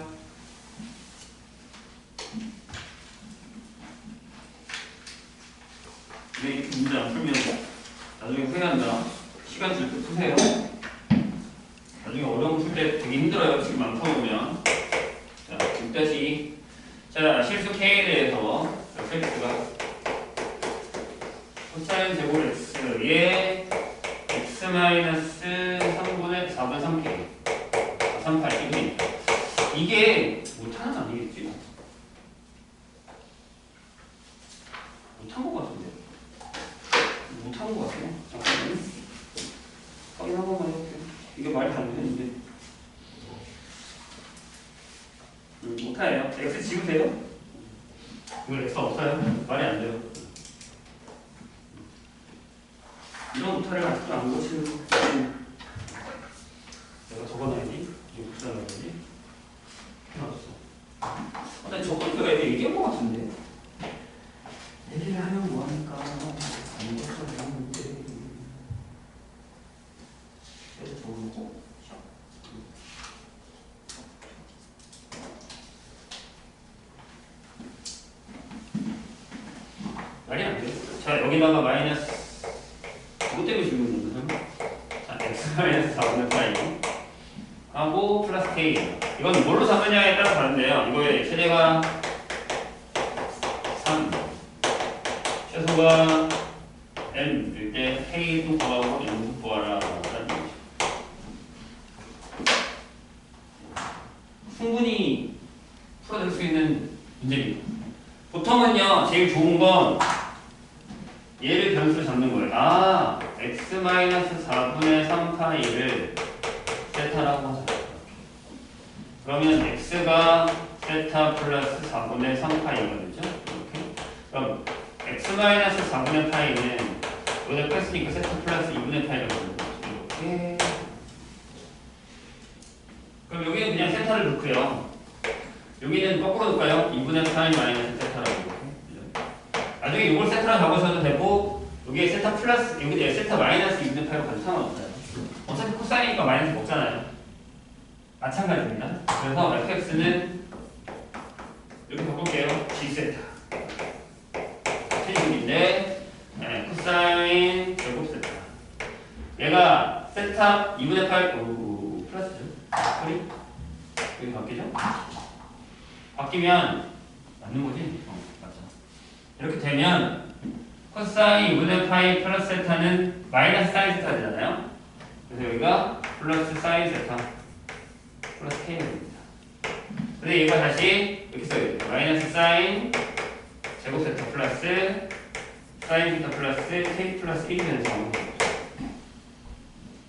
네, 이렇게 문제 안 풀면 나중에 후회한다. 시간 줄 때 푸세요. 나중에 어려운 풀 때 되게 힘들어요. 지금 안 풀어보면. 자, 6-2. 자, 실수 K에 대해서 X가 코사인 제곱 X에 X 마이너스 3분의 4분의 3K 38 이게 못하는 거 아니겠지? 못한 거 같은데? 못한 거 같아요. 잠깐만요. 확인 한 번만 해볼게요. 이게 말이 안 되는데. 못해요. X 지우세요? 이거 X 없어요? 말이 안 돼요. 이런 오타를 아직도 안 고치는 거. 내가 적어놔야지. 이거 붙여놔야지. 해놨어. 난 저걸 내가 얘기한 거 같은데. 얘기를 하면 뭐하니까. 안 고쳐놨는데. 그래서 적어놓고. 말이 안 돼. 자, 여기다가 마이너스. 뭐 때문에 지우는 거죠? 자, x 마이너스 4분의 파이 하고 플러스 k. 이건 뭘로 잡느냐에 따라 다른데요. 이거의 최대가 3, 최소가 n일 때 k도 구하고 n도 구하라. 충분히 풀어낼 수 있는 문제입니다. 보통은요, 제일 좋은 건 얘를 변수로 잡는 거예요. 아, x-4분의 3파이를 세타라고 하자. 그러면 x가 세타 플러스 4분의 3파이거든요. 이렇게. 그럼 x-4분의 파이는 여기다 뺐으니까 세타 플러스 2분의 파이가 되는 거죠. 이렇게. 그럼 여기는 그냥 세타를 넣고요. 여기는 거꾸로 넣을까요? 2분의 파이 마이너스 세타라고. 나중에 이걸 세타로 잡으셔도 되고 여기에 세타 플러스 여기에 세타 마이너스 2분의 8로 가도 상관없어요. 어차피 코사인이니까 마이너스 먹잖아요. 마찬가지입니다. 그래서 fx는 이렇게 바꿀게요. g세타 최신인데 코사인 제곱 세타 얘가 세타 2분의 8 플러스죠. 소리 여기 바뀌죠? 바뀌면 맞는 거지? 이렇게 되면 코사인 2분의 파이 플러스 세타는 마이너스 사인 세타 되잖아요. 그래서 여기가 플러스 사인 세타 플러스 k가 됩니다. 근데 얘가 다시 이렇게 써야 돼요. 마이너스 사인 제곱 세타 플러스 사인 세타 플러스 k 플러스 1이 되는 상황이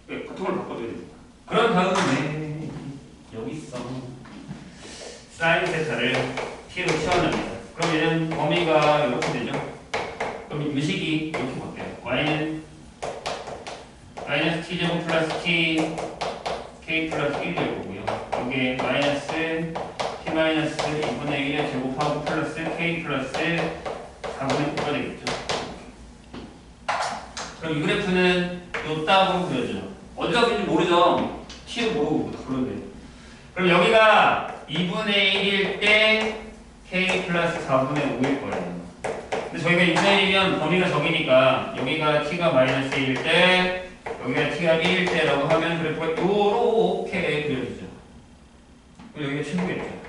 되죠. 같은 걸 바꿔줘야 됩니다. 그런 다음에 여기 있어 사인 세타를 t로 치워냅니다. 그럼 얘는 범위가 이렇게 되죠. 그럼 유식이 이렇게 바뀌어요. y는 마이너스 t제곱 플러스 t k 플러스 1이 될 거고요. 여기에 마이너스 t 마이너스 2분의 1을 제곱하고 플러스 k 플러스 4분의 9가 되겠죠. 그럼 이 그래프는 요 따로 그려져. 어디가 그런지 모르죠. t도 모르고 그런데. 그럼 여기가 2분의 1일 때 k 플러스 4분의 5일 거예요. 근데 저희가 2분의 1이면 범위가 저기니까 여기가 t가 마이너스 1일 때 여기가 t가 1일 때라고 하면 그래프가 요렇게 그려지죠. 그럼 여기가 최고겠죠.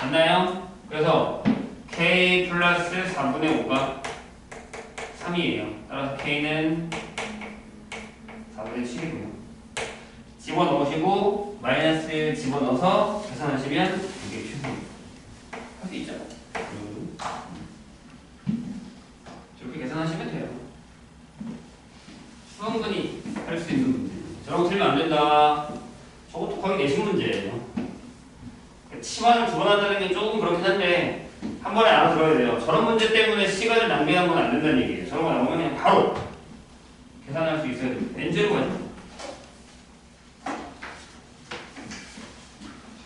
맞나요? 그래서 k 플러스 4분의 5가 3이에요. 따라서 k는 4분의 7이고요. 집어넣으시고 마이너스 1 집어넣어서 계산하시면 이게 최소입니다. 할 수 있죠? 저렇게 계산하시면 돼요. 충분히 할 수 있는 문제. 저라고 틀리면 안 된다. 저것도 거의 내신 문제예요. 치환을 두 번 한다는 게 조금 그렇긴 한데 한 번에 알아들어야 돼요. 저런 문제 때문에 시간을 낭비하면 안 된다는 얘기예요. 저런 거 나오면 그냥 바로 계산할 수 있어야 됩니다. N제로 가죠.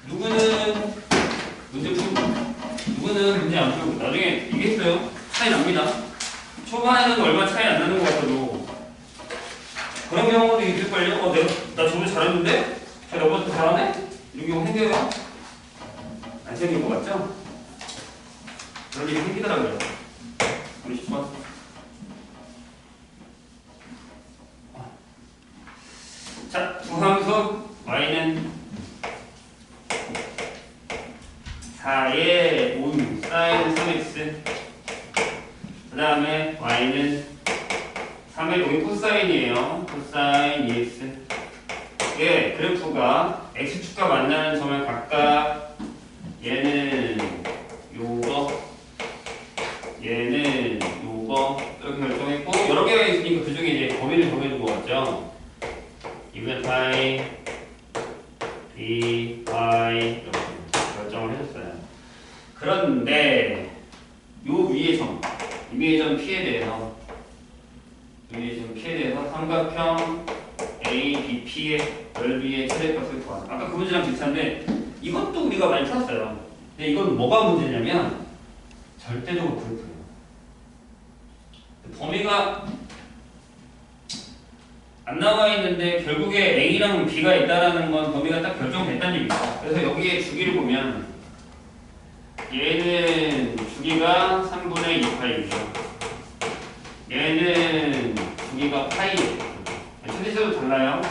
누구는 문제 풀고 누구는 문제 안 풀고 나중에 이게 있어요. 차이 납니다. 초반에 정말요? 나 저번에 잘했는데? 저 너보다 더 잘하네? 이런 경우 생겨요? 안 생긴 거 맞죠? 그런 일이 생기더라고요. 잠시만. 자, 부함수 y는 4의 5 사인 3x 그 다음에 y는 3의 5인 코사인이에요. 코사인 2x 예, 그래프가 x축과 만나는 점을 각각 얘는 요거 얘는 요거 이렇게 결정했고 여러 개가 있으니까 그 중에 이제 범위를 정해준 거 같죠? 2분의 파이 b 파이 이렇게 결정을 해줬어요. 그런데 요 위의 점, 이 위의 점 P에 대해서 삼각형 ABP의 넓이의 최대값을 구하는. 아까 그 문제랑 비슷한데 이것도 우리가 많이 찾았어요. 근데 이건 뭐가 문제냐면 절대적으로 그래프예요. 범위가 안 나와 있는데 결국에 A랑 B가 있다라는 건 범위가 딱 결정됐다는 얘기죠. 그래서 여기에 주기를 보면 얘는 주기가 3분의 2파이죠. 얘는 주기가 파이예요. 최대적으로 달라요.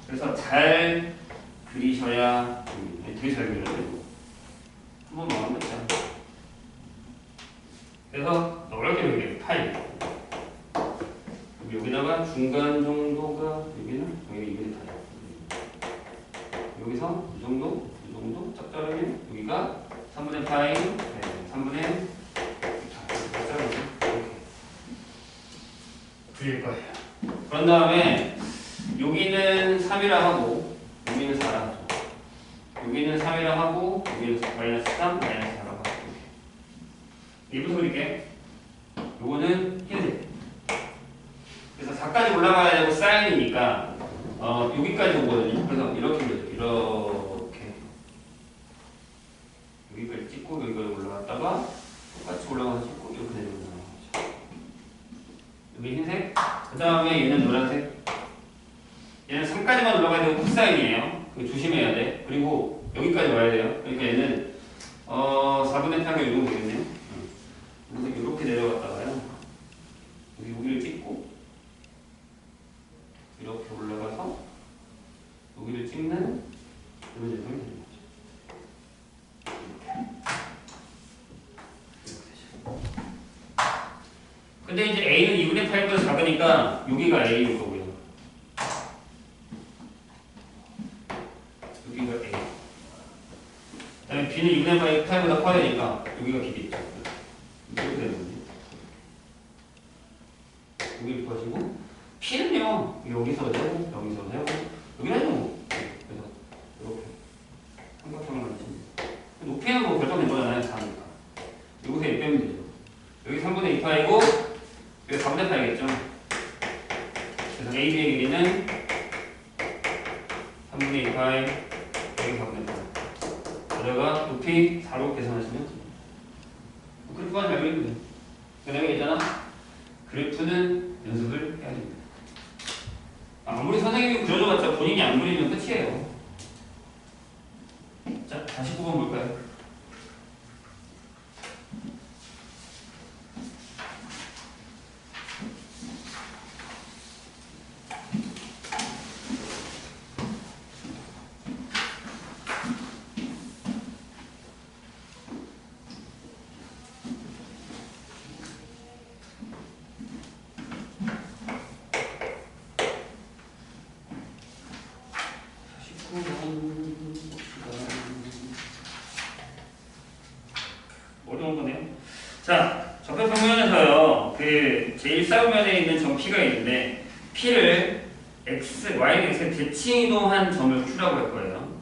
그래서 잘 그리셔야 되게 잘 그려야 되고 한번 마음 놓자. 그래서 넓게 그리게 파이. 여기다가 중간 정도가 여기는 여기 이게 다요. 여기서 이 정도 짝짝하면 여기가 3분의 파이, 네, 3분의 짝짝하게 이렇게 그릴 거예요. 그런 다음에 여기는 3이라 하고 여기는 4라 하죠. 여기는 3이라 하고 여기는 마이너스 3, 마이너스 4라 하고 이렇게. 1부터 그릴게. 요거는 흰색. 그래서 4까지 올라가야 되고 사인이니까 여기까지 오거든요. 그래서 이렇게 그려죠. 이렇게 여기까지 찍고 여기까지 올라갔다가 똑같이 올라가서 찍고 이렇게 내려오는 거죠. 여기 흰색. 그 다음에 얘는 노란색. 얘는 3까지만 올라가야 되고 코사인이에요. 그거 조심해야 돼. 그리고 여기까지 와야 돼요. 그러니까 얘는 4분의 8가 이 정도 되겠네요. 그래서 이렇게 내려갔다가요. 여기를 찍고 이렇게 올라가서 여기를 찍는 이런 제품이 되는 거죠. 이렇게. 근데 이제 A는 2분의 8보다 작으니까 여기가 A일 거고요. 여기가 A. 그 다음에 B는 2분의 8보다 커야 되니까 여기가 B겠죠. 이렇게 되는 거지. 여기를 구하시고 P는요, 여기서 세고, 여기서 세고, 여기는 뭐, 그래서 이렇게 삼각형을 만드시면 돼요. 높이는 뭐 결정된 거잖아요, 4니까. 여기서 1 빼면 되죠. 여기 3분의 2파이고, 여기 4분의 8이겠죠. 그래서 AB의 길이는 3분의 2파이, 여기 4분의 8. 여기다가 높이 4로 계산하시면 돼요. 그래프만 잘 그리면 돼요. 그 다음에 있잖아. 그래프는 연습을 해야 됩니다. 아무리 선생님이 그려줘봤자 본인이 안 그리면 끝이에요. 자, 49번 볼까요? 어려운 거네요. 자, 접합평면에서요, 그 제1사분면에 있는 점 P가 있는데 P를 X, Y는 X에 대칭 이동한 점을 Q라고 할 거예요.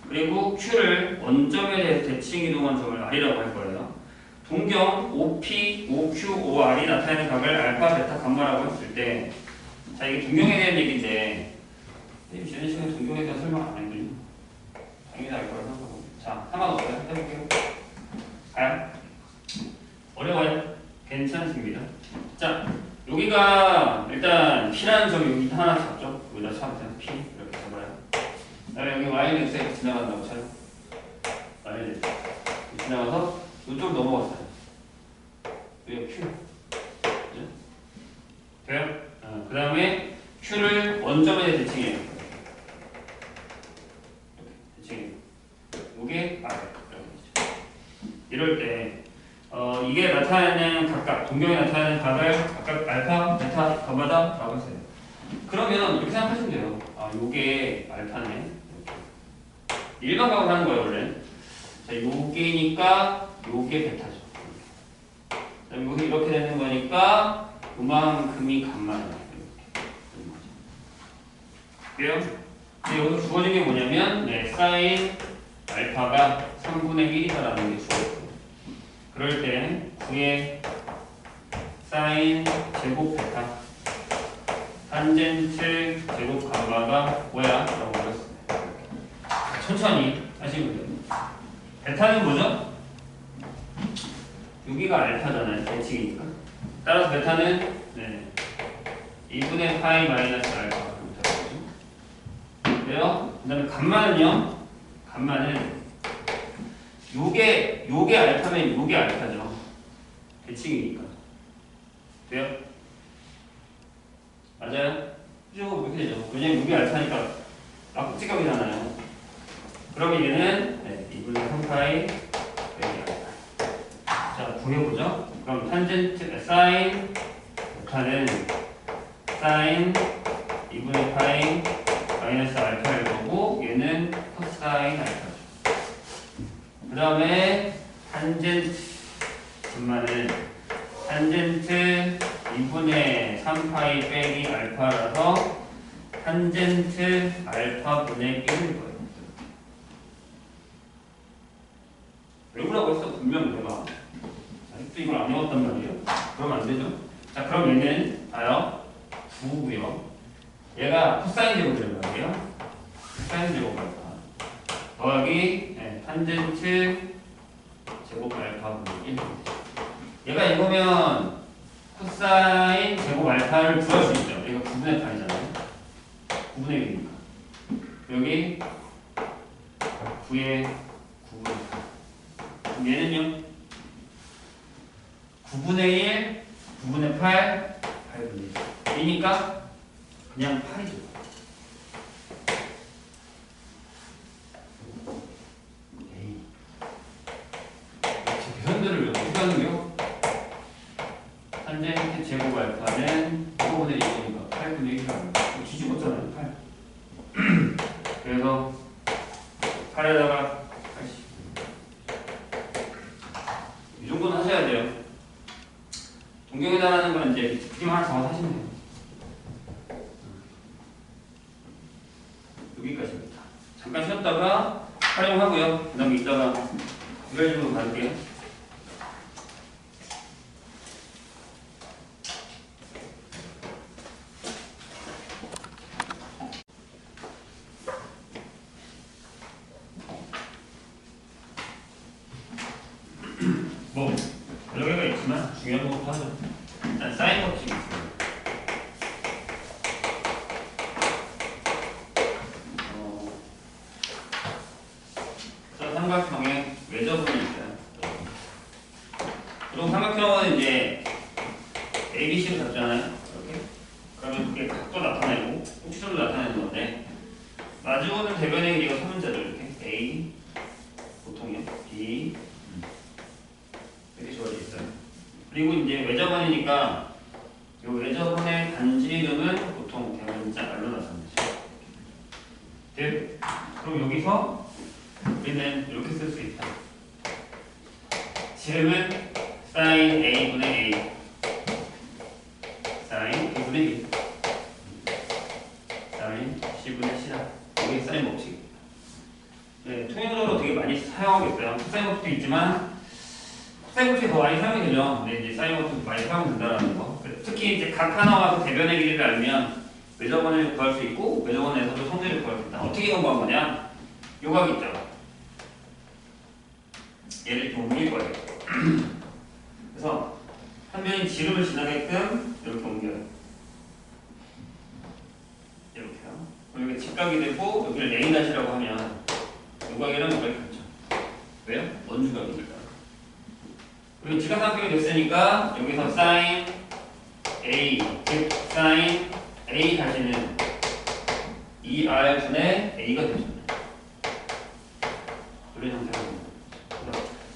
그리고 Q를 원점에 대해서 대칭 이동한 점을 R이라고 할 거예요. 동경 OP, OQ, OR이 나타내는 각을 알파, 베타, 감마라고 했을 때, 자, 이게 동경에 대한 얘기인데, 선생님 지난 시간에 동경에 대한 설명 안 했거든요. 당연히 알 거라고 생각하고. 자, 상관없어요. 해볼게요. 가요? 어려워요? 괜찮습니다. 자, 여기가 일단 P라는 점이 여기 하나 잡죠. 여기다. 여기다 처음부터 P 이렇게 잡아요. 그다음에 여기 Y는 X에 지나간다고 쳐요. Y는 지나가서 이쪽으로 넘어갔어요. 여기 Q. 그죠? 돼요? 그 다음에 Q를 원점에 대칭해요. 이렇게 대칭해요. 이게 R. 이럴 때 이게 나타내는 각각 동경에 나타내는 각을 각각 알파, 베타, 가마다라고 했어요. 그러면 이렇게 생각하시면 돼요. 아, 요게 알파네. 일반 각을 하는 거예요 원래. 자, 요게니까 요게 베타죠. 요게 이렇게 되는 거니까 요만큼이 감마예요. 그래요? 근데 여기서 주어진 게 뭐냐면 사인 알파가 3분의 1이다라는 게 주어졌어요. 그럴 때 9의 사인 제곱 베타 탄젠트 제곱 감마가 뭐야? 라고 물었습니다. 천천히 하시면 돼요. 베타는 뭐죠? 여기가 알파잖아요. 대칭이니까. 따라서 베타는 2분의 파이 마이너스 알파가 되죠. 그래요? 그 다음에 감마는요? 감마는 요게 알파면 요게 알파죠. 대칭이니까. 돼요? 맞아요? 쭉 이렇게 되죠. 왜냐면 요게 알파니까 막직각이잖아요. 그러면 얘는 2분의 3파이 여기 알파. 자, 구해보죠. 그럼 탄젠트 사인 베타는 사인 2분의 파이 마이너스 알파일 거고 얘는 코사인 알파죠. 그 다음에 탄젠트 분만은 탄젠트 2분의 3파이 빼기 알파라서 탄젠트 알파분의 1일 거예요. 외우라고 했어. 분명 내가 아직도 이걸 안 외웠단 말이에요. 그러면 안 되죠. 자, 그럼 얘는 봐요. 9고요. 얘가 코사인 제곱이란 말이에요. 코사인 제곱 알파 더하기 탄젠트 제곱 알파분의 1. 얘가 이거면 코사인 제곱 알파를 구할 수 있죠. 얘가 9분의 8이잖아요. 9분의 1이니까. 여기 9의 9분의 8. 얘는요? 9분의 1, 9분의 8, 8분의 1. 이니까 그냥 8이죠. 계산들을 어떻게 하는겨? 탄젠트 제곱 알파는 5분의 1이니까 8분의 1이라고. 뒤집었잖아요, 8. 그래서 8에다가 80. 이 정도는 하셔야 돼요. 동경에 달하는 건 이제 그림 하나 잡아서 하시면 돼요. 여기까지입니다. 잠깐 쉬었다가 활용하고요. 그 다음에 이따가 유별집으로 가볼게요. 뭐 여러 개가 있지만 중요한 것부터 하죠. 일단 사인 법칙이 있어요. 저 삼각형의 외접분이 있어요. 그럼 삼각형은 이제 ABC로 잡잖아요. 이렇게. 그러면 그게 각도 나타내고 꼭지점도 나타내는 건데 마주보는 대변의 길이가 소문자죠. 이렇게 A 보통이요. B 이렇게 주어져 있어요. 그리고 이제 외접원이니까 이 외접원의 단지 이름은 보통 대문자 R로 나타나죠. 네? 그럼 여기서 우리는 이렇게 쓸 수 있다. 지름은 사인 A분의 A 사인 B분의 1 사인 C분의 C다. 이게 사인 법칙입니다. 네, 통용적으로 되게 많이 사용하고 있어요. 사인 법칙도 있지만 사인 법칙이 더 많이 사용이 되죠. 근데 이제 사인 법칙도 많이 사용된다는 거. 특히 이제 각 하나와 그 대변의 길이를 알면 외접원을 구할 수 있고 외접원에서도 성질을 구할 수 있다. 어떻게 공부한 거냐? 요각 있죠. 얘를 이렇게 옮길 거예요. 그래서 한 변이 지름을 지나게끔 이렇게 옮겨요. 이렇게요. 원주각이 되고 여기를 A 다시라고 하면 요각이랑 요각이 같죠. 왜요? 원주각이니까. 그리고 지각삼각형이 됐으니까 여기서 sin A, 즉 sin A 다시는 2R분의 A가 되죠. 이런 형태가 됩니다.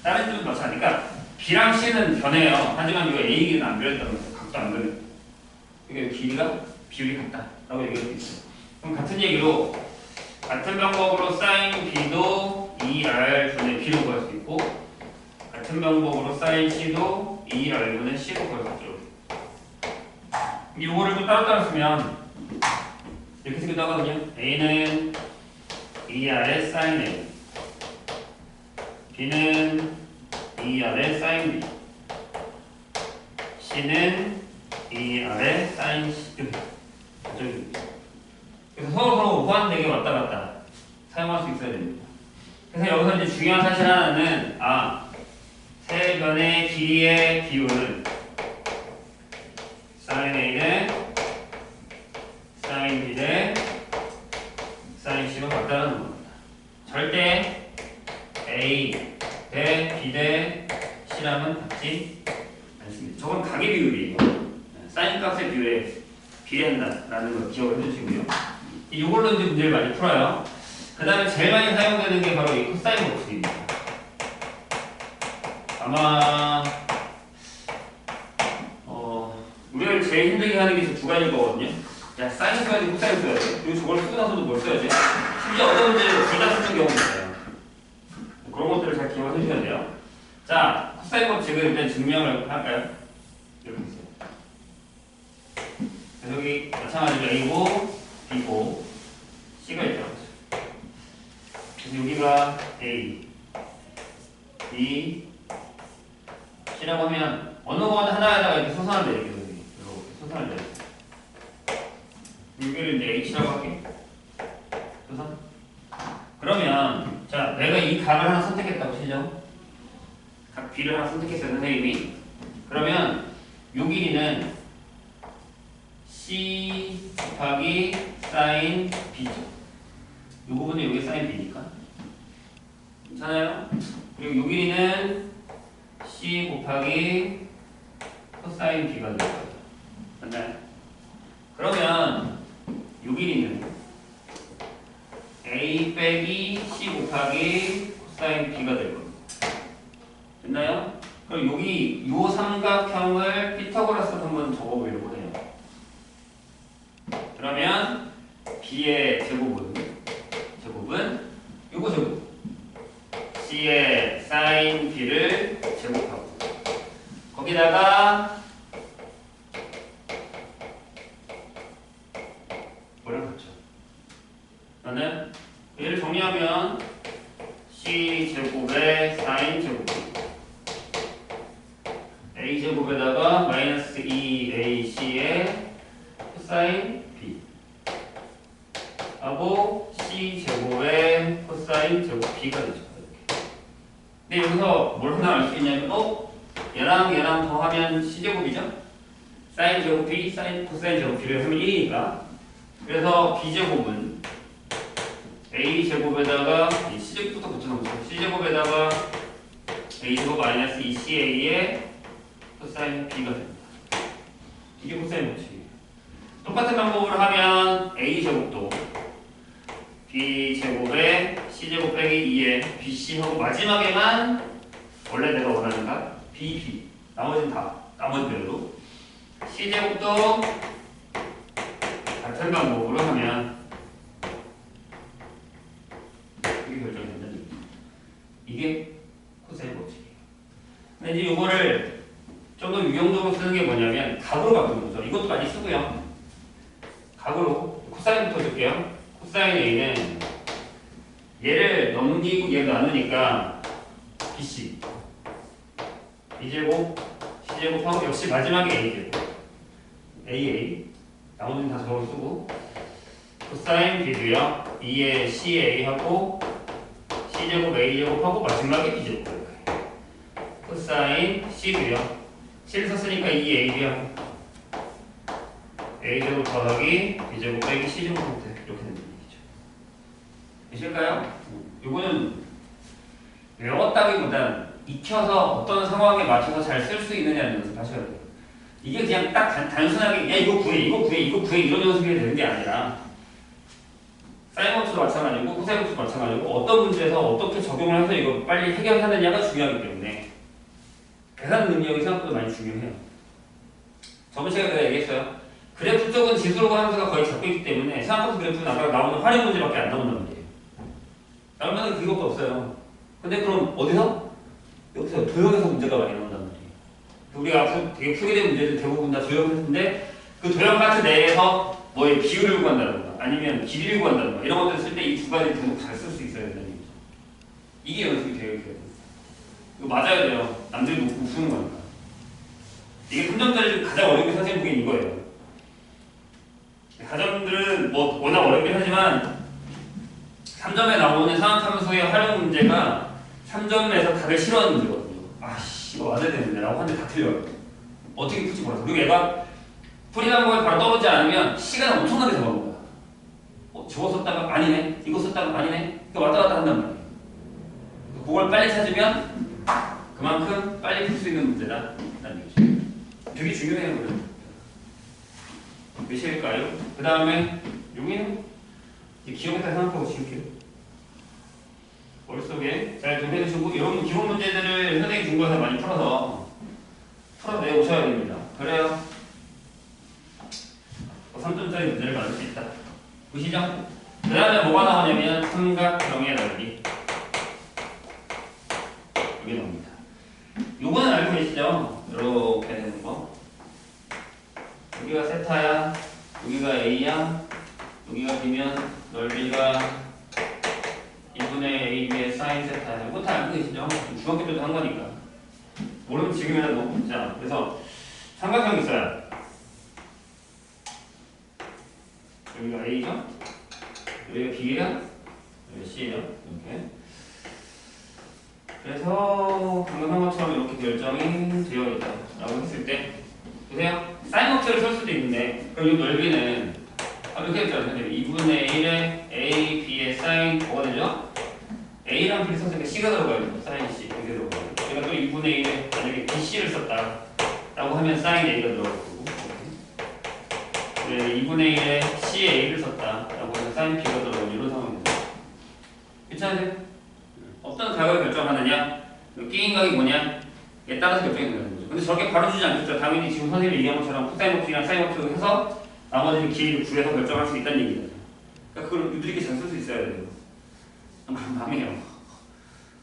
다른 점은 마찬가지니까 B랑 C는 변해요. 하지만 이 A는 안 변했다는 거죠. 각도 안 변해요. 이게 길이가 비율이 같다라고 얘기할 수 있어요. 그럼 같은 얘기로 같은 방법으로 sin B도 2R분의 B로 구할 수 있고 같은 방법으로 sin C도 2R분의 C로 구할 수 있죠. 이거를 좀 따로따로 쓰면 이렇게 쓰기도 하거든요. A는 2R의 sin A, B는 2R의 sin B, C는 2R의 sin C. 그래서 서로 호환되게 왔다 갔다 사용할 수 있어야 됩니다. 그래서 여기서 이제 중요한 사실 하나는 세 변의 길이의 비율은 sin A는 sin B 대 sin C가 같다는 겁니다. 절대 A 대 B 대 C랑은 같지 않습니다. 저건 각의 비율이에요. sin 값의 비율에 비례한다라는 걸 기억을 해주시고요. 이걸로 이제 문제를 많이 풀어요. 그 다음에 제일 많이 사용되는 게 바로 이 코사인 법칙입니다. 아마 우리가 제일 힘들게 하는 게 두 가지일 거거든요. 야, 사인 써야지, 코사인 써야지. 그리고 저걸 쓰고 나서도 뭘 써야지. 심지어 어떤 문제는 둘 다 쓰는 경우도 있어요. 그런 것들을 잘 기억을 해주셔야 돼요. 자, 코사인 법칙을 일단 증명을 할까요? 이렇게 있어요. 여기 마찬가지로 A고 B고 C가 있다고 했어요. 그래서 여기가 A, B, C라고 하면 어느 건 하나에다가 이렇게 소선을 내릴게요. 이렇게 소선을 내릴게요. 여기를 이제 H라고 할게요. 소선. 그러면 자, 내가 이 각을 하나 선택했다고 치죠. 각 B를 하나 선택했어요, 선생님이. 그러면 요 길이는 C 곱하기 sin B죠. 이 부분은 여기 sin B니까. 괜찮아요? 그리고 요 길이는 C 곱하기 cosine B가 될 거예요. 맞나요? 그러면 요 길이는 A 빼기 C 곱하기 cosine B가 될 겁니다. 됐나요? 그럼 여기 요 삼각형을 피타고라스로 한번 적어보려고 해요. 그러면 B의 제곱은 요거 제곱 C의 sin B를 제곱하고 거기다가 뭐랑 같죠? 그러면 얘를 정리하면 C 제곱의 sin 제곱 A 제곱에다가 마이너스 2AC의 코사인 B 하고 C 제곱의 코사인 제곱 B가 되죠. 근데 여기서 뭘 하나 알 수 있냐면 얘랑 더하면 C 제곱이죠. 사인 제곱 B, 사인 코사인 제곱 B를 하면 1이니까 그래서 B 제곱은 A 제곱에다가 C 제곱부터 붙여놓죠. C 제곱에다가 A 제곱 마이너스 2CA의 코사인 B가 됩니다. 이게 코사인 법칙이에요. 똑같은 방법으로 하면 A 제곱도 B 제곱에 C 제곱 빼기 2에 BC 하고 마지막에만 원래 내가 원하는 값 BB 나머지는 다 나머지 배우도 C 제곱도 같은 방법으로 하면 이게 결정이 된다는 얘기죠. 이게 코사인 법칙이에요. 근데 이제 이거를 좀 더 유용적으로 쓰는 게 뭐냐면 각으로 바꾸는 거죠. 이것도 많이 쓰고요. 각으로 코사인부터 쓸게요. 코사인 A는 얘를 넘기고 얘를 나누니까 BC B제곱 C제곱하고 역시 마지막에 A제곱 AA 나머지는 다 저걸 쓰고 코사인 B도요 2에 CA하고 C제곱 A제곱하고 마지막에 B제곱 코사인 C도요 7 썼으니까 2AB하고 A제곱 더하기 B제곱 빼기 C제곱 형태 이렇게 된다는 얘기죠. 되실까요? 요거는 외웠다기보단 익혀서 어떤 상황에 맞춰서 잘 쓸 수 있느냐는 연습하셔야 돼요. 이게 그냥 딱 단순하게 야 이거 구해 이런 연습이 되는 게 아니라 사인법도 마찬가지고 코사인법도 마찬가지고 어떤 문제에서 어떻게 적용을 해서 이거 빨리 해결하느냐가 중요하기 때문에 계산 능력이 생각보다 많이 중요해요. 저번 시간에 내가 얘기했어요. 그래프 쪽은 지수로가 함수가 거의 잡혀 있기 때문에 생각보다 그래프는 아까 나오는 활용 문제밖에 안 나온단 말이에요. 나오면 그것도 없어요. 근데 그럼 어디서? 여기서 도형에서 문제가 많이 나온단 말이에요. 우리가 앞으로 되게 풀게 된 문제들 대부분 다 도형했는데 그 도형 파트 내에서 뭐의 비율을 구한다던가 아니면 길이를 구한다던가 이런 것들 쓸 때 이 두 가지 등록 잘 쓸 수 있어야 된다는 얘기죠. 이게 연습이 되어야 돼요. 이거 맞아야 돼요. 남들이 못 푸는 거니까. 이게 3점짜리 가장 어렵게 선생님 보기엔 이거예요. 가정들은 뭐 워낙 어렵긴 하지만 3점에 나오는 상학함수의 활용 문제가 3점에서 답을 싫어하는 문제거든요. 아씨 이거 맞아야 되는데 라고 하는데 다 틀려요. 어떻게 풀지 몰라서. 그리고 얘가 풀이한 거에 바로 떠오르지 않으면 시간을 엄청나게 잡아먹는 거야. 저거 썼다가 아니네 이거 썼다가 아니네 이거 왔다 갔다 한단 말이에요. 그걸 빨리 찾으면 그만큼 빨리 풀 수 있는 문제다 라는 얘기죠. 되게 중요해요. 그래요. 몇일까요? 그 다음에 여기는 기억에다 생각하고 지울게요. 머릿속에 잘 좀 해주시고 여러분 기본 문제들을 선생님이 준 것을 많이 풀어내 오셔야 됩니다. 그래야 3점짜리 문제를 맞을 수 있다. 보시죠? 그 다음에 뭐가 나오냐면 삼각형의 넓이 여기 나옵니다. 요거는 알고 계시죠? 이렇게 되는 거. 여기가 세타야, 여기가 A야, 여기가 B면 넓이가 2분의 AB의 사인 세타야. 이거 다 알고 계시죠? 중학교 때도 한 거니까. 모르면 지금이라도 먹자. 그래서 삼각형이 있어요. 여기가 A죠? 여기가 B야? 여기가 C예요. 이렇게. 그래서 방금 한 것처럼 이렇게 결정이 되어 있다라고 했을 때 보세요. 사인 업체를 쓸 수도 있는데 그럼 이 넓이는 이렇게 했잖아요. 2분의 1에 A, B의 사인 뭐가 되죠? A랑 B를 썼으니까 C가 들어가요. 사인 C 이렇게 들어가요. 제가 또 2분의 1에 만약에 BC를 썼다 라고 하면 사인 A가 들어갈 거고 2분의 1에 C에 A를 썼다 라고 하면 사인 B가 들어가는 이런 상황입니다. 괜찮으세요? 어떤 각을 결정하느냐, 끼인 각이 뭐냐, 에 따라서 결정이 되는 거죠. 근데 저렇게 바로 주지 않겠죠. 당연히 지금 선생님이 얘기한 것처럼 코사인 법칙이랑 사인 법칙을 해서 나머지 길이를 구해서 결정할 수 있다는 얘기잖아요. 그러니까 그걸 유들이게 잘 쓸 수 있어야 돼요. 마음이에요.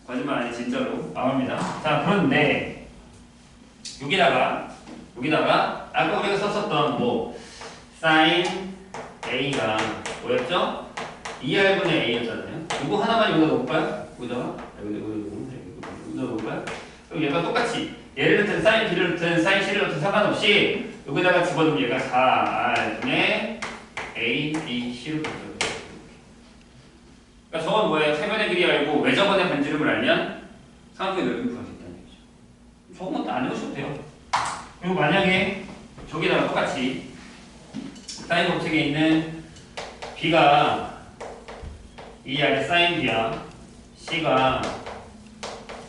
거짓말 아니 진짜로 마음입니다. 자 그런데 여기다가 아까 우리가 썼었던 뭐 사인 A가 뭐였죠? 2R분의 A였잖아요. 이거 하나만 여기다 놓을까요? 여기다가 놓을까요? 그럼 얘가 똑같이 얘를 넣든 사인 B를 넣든 사인 C를 넣든 상관없이 여기다가 집어넣으면 얘가 4R분의 A, B, C로 바뀌어요. 그러니까 저건 뭐예요? 세변의 길이 알고 외접원의 반지름을 알면 삼각형의 넓이를 구할 수 있다는 얘기죠. 저건 것도 안 해보셔도 돼요. 그리고 만약에 저기다가 똑같이 사인 법칙에 있는 B가 이 아래 사인 B야, C가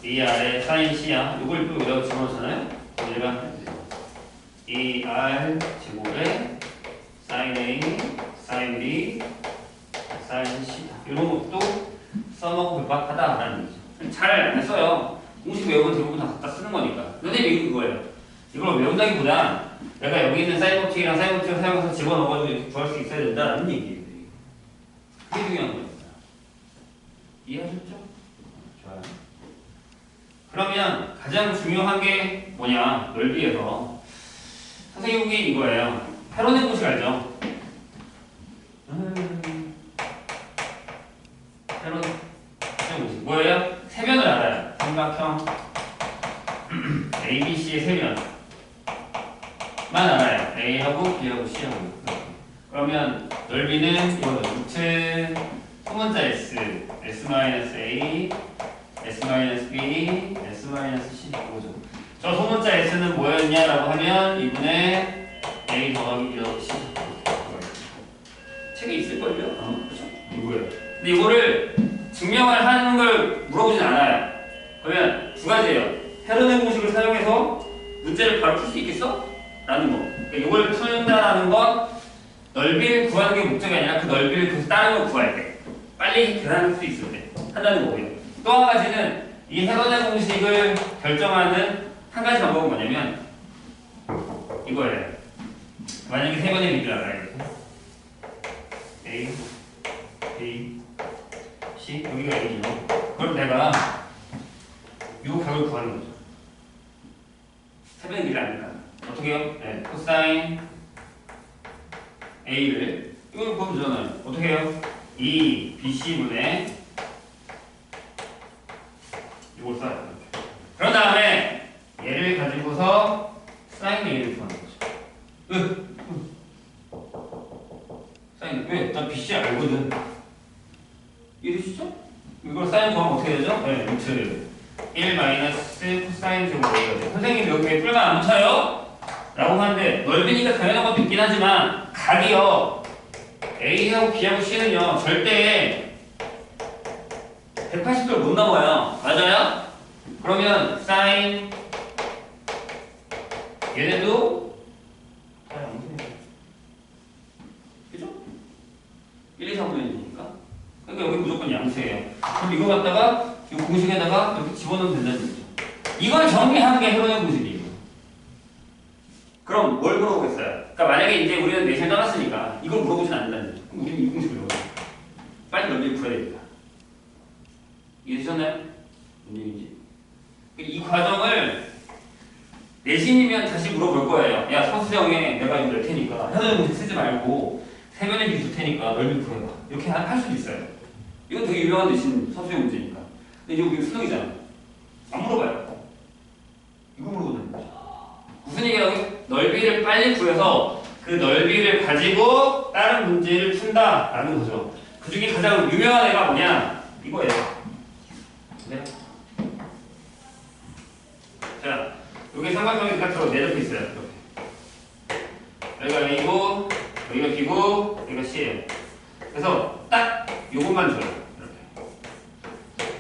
이 아래 사인 C야. 이걸 또 여기다가 집어넣잖아요. 얘가 2R 제곱에 사인 A, 사인 B, 사인 C 이런 것도 써먹고 백박하다라는 얘기죠. 잘 안 써요. 공식 외우면 대부분 다 갖다 쓰는 거니까. 근데 이게 그거예요. 이걸 외운다기보다 내가 여기 있는 사인 법칙이랑 사인 법칙을 사용해서 집어넣어가지고 이렇게 구할 수 있어야 된다는 얘기예요. 그게 중요한 거니까. 이해하셨죠? 좋아요. 그러면 가장 중요한 게 뭐냐? 넓이에서 선생님 보기엔 이거예요. 헤로넨 공식 알죠? 헤로넨 공식 뭐예요? 세면을 알아요. 삼각형 ABC의 세면만 알아요. A하고 B하고 C하고. 그러면 넓이는 이거죠. 루트 소문자 S, S-A, S-B, S-C 이거죠. 저 소문자 S는 뭐였냐라고 하면 2분의 A 더하기 1하고 C 책에 있을걸요? 그렇죠? 이거예요. 근데 이거를 증명을 하는 걸 물어보진 않아요. 그러면 두 가지예요. 헤르네 공식을 사용해서 문제를 바로 풀 수 있겠어? 라는 거. 그러니까 이걸 푼다는 건 넓이를 구하는 게 목적이 아니라 그 넓이를 그 다른 걸 구할 때 빨리 계산할 수 있을 때 한다는 거고요. 또 한 가지는 이 헤르네 공식을 결정하는 한 가지 방법은 뭐냐면 이거예요. 만약에 세 번의 비를 알아야 돼. A, B, C 여기가 A죠. 그럼 내가 이 각을 구하는 거죠. 세 번의 비를 아니까 어떻게 해요? 네, 코사인 A를 이걸 보면 되잖아요. 어떻게 해요? 2 BC분의 이걸 써요. 그런 다음에 얘를 가지고서 사인 A를 구하는 거죠. 사인 왜? 나 BC 알거든. 이해되시죠? 이걸 사인 구하면 어떻게 되죠? 네, 루트 1 마이너스 코사인 제곱 A가 돼요. 선생님 여기 뿔만 안 붙여요? 라고 하는데 넓이니까 당연한 것도 있긴 하지만 각이요 A하고 B하고 C는요 절대 180도를 못 넘어요. 맞아요? 그러면 사인 얘네도 그죠? 1, 2, 3분의 1이니까 그러니까 여기 무조건 양수예요. 그럼 이거 갖다가 이 공식에다가 이렇게 집어넣으면 된다는 얘기죠. 이걸 정리하는 게 헤르네 공식이에요. 그럼 뭘 물어보겠어요? 그러니까 만약에 이제 우리는 내신을 떠났으니까 이걸 물어보진 않는다는 거죠. 그럼 우리는 이 공식을 물어봐요. 빨리 넓이를 구해야 됩니다. 이해되셨나요? 뭔 얘기인지? 이 과정을 내신이면 다시 물어볼 거예요. 야 서수정에 내가 이거 낼 테니까 헤르네 공식 쓰지 말고 세변의 비 줄 테니까 넓이 구해봐. 이렇게 할 수도 있어요. 이건 되게 유명한 내신 서수정 문제니까. 근데 이거 수능이잖아. 안 물어봐요. 이거 물어보는 거죠. 무슨 얘기라고? 넓이를 빨리 구해서 그 넓이를 가지고 다른 문제를 푼다라는 거죠. 그 중에 가장 유명한 애가 뭐냐? 이거예요. 네. 자, 여기 삼각형이 각도로 내려져 있어요. 이렇게. 여기가 A고, 여기가 B고, 여기가 C예요. 그래서 딱 요것만 줘요.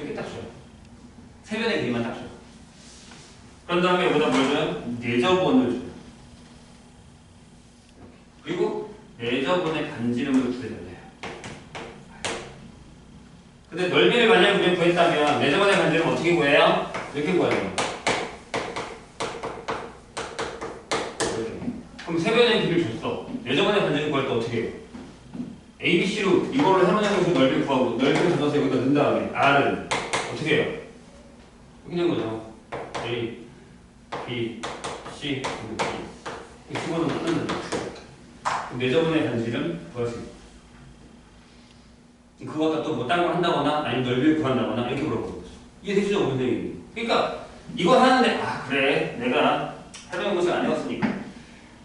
이렇게 딱 줘요. 세변의 길이만 딱 줘요. 그런 다음에 여기다 뭘 줘요? 내저번을 줘요. 그리고 내저번의 반지름을 구해달래요. 근데 넓이를 만약에 우리가 구했다면 내저번의 반지름 어떻게 구해요? 이렇게 구해요. 그럼 세변의 길이를 줬어. 내저번의 반지름 구할 때 어떻게 해요? ABC로 이거를 해놓으면서 넓이를 구하고 넓이를 잡아서 여기다 넣은 다음에 R은 어떻게 해요? 여기 있는 거죠. A, B, C, D. 수고는 끝났는 거죠. 내저번의 반지름 구할 수 있어요. 그거 갖다 또 뭐 다른 걸 한다거나 아니면 넓이를 구한다거나 이렇게 물어보는 거죠. 이해되시죠, 선생님? 그러니까 이거 하는데 아 그래 내가 해보는 것을 안 해왔으니까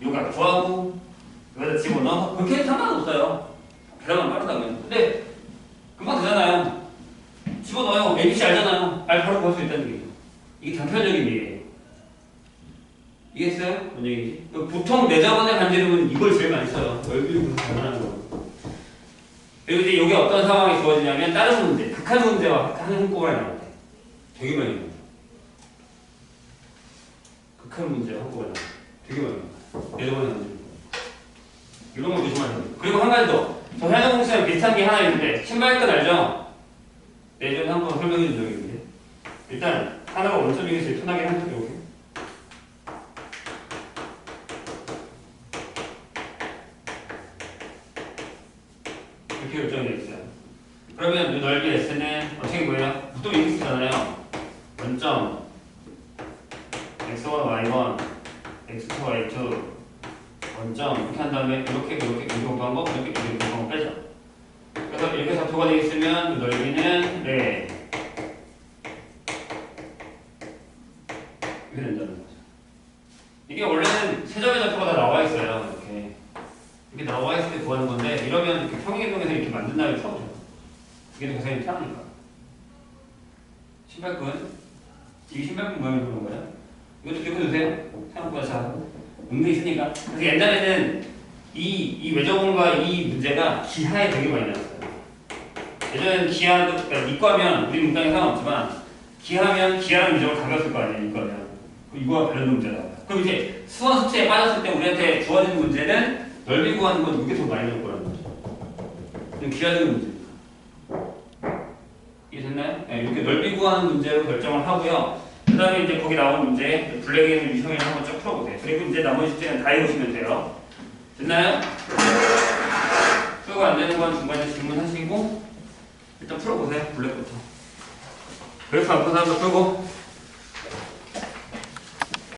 이거 구하고 여기다 집어넣어 그렇게 상관없어요. 계산은 빠르다고요. 근데 금방 되잖아요. 집어넣어요. ABC 알잖아요. 알 바로 구할 수 있다는 얘기예요. 이게 단편적인 얘기예요. 이해했어요? 뭔 얘기지? 보통 내저번의 반지름은 이걸 제일 많이 써요. 넓이를 구해서 장난하는 거. 그리고 이제 여기 어떤 상황이 주어지냐면 다른 문제, 극한 문제와 한꺼번에 나올 때 되게 많이 나와요. 극한 문제와 한꺼번에 나와요. 되게 많이 나와요. 내저번의 반지름. 이런 거 조심하셔야 돼요. 그리고 한 가지 더. 저 해당 공식이랑 비슷한 게 하나 있는데 신발끈 알죠? 내전에 한번 설명해 준 적이 있는데 일단 하나가 원점이 제일 편하게 한 적이 오게 이렇게 결정이 되어 있어요. 그러면 이 넓이 S는 어떻게 구해요? 보통 이렇게 쓰잖아요. 원점 X1, Y1, X2, Y2 원점 이렇게 한 다음에 이렇게 공부한 거 이렇게 공부한 거 빼죠. 그래서 이렇게 좌표가 되어 있으면 넓이는 네 이렇게 된다는 거죠. 이게 원래는 세점의 좌표가 다 나와 있어요. 이렇게 나와 있을 때 구하는 건데 이러면 이렇게 평행이동에서 이렇게 만든 다음에 쳐보죠. 이게 더 굉장히 편하니까. 신발끈 이게 신발끈 모양을 보는 거예요. 이것도 기억해두세요. 생각보다 잘 은근히 있으니까. 그래서 옛날에는 이 외저공과 이 문제가 기하에 되게 많이 나왔어요. 예전에는 기하도, 그러니까 이과면, 우리 문과에 상관없지만, 기하면 기하랑 미적을 다 배웠을 거 아니에요, 이과면. 이거와 관련된 문제다. 그럼 이제 수원 숙제에 빠졌을 때 우리한테 주어지는 문제는 넓이 구하는 건 이게 더 많이 나올 거라는 거죠. 이건 기하적인 문제니까. 이해됐나요? 네, 이렇게 넓이 구하는 문제로 결정을 하고요. 그 다음에 이제 거기 나온 문제, 블랙에 있는 유형을 한번 쭉 풀어보세요. 그리고 이제 나머지 숙제는 다 해보시면 돼요. 됐나요? 풀고 안 되는 건 중간에 질문하시고 일단 풀어보세요. 블랙부터. 그래프 앞에서 한번 풀고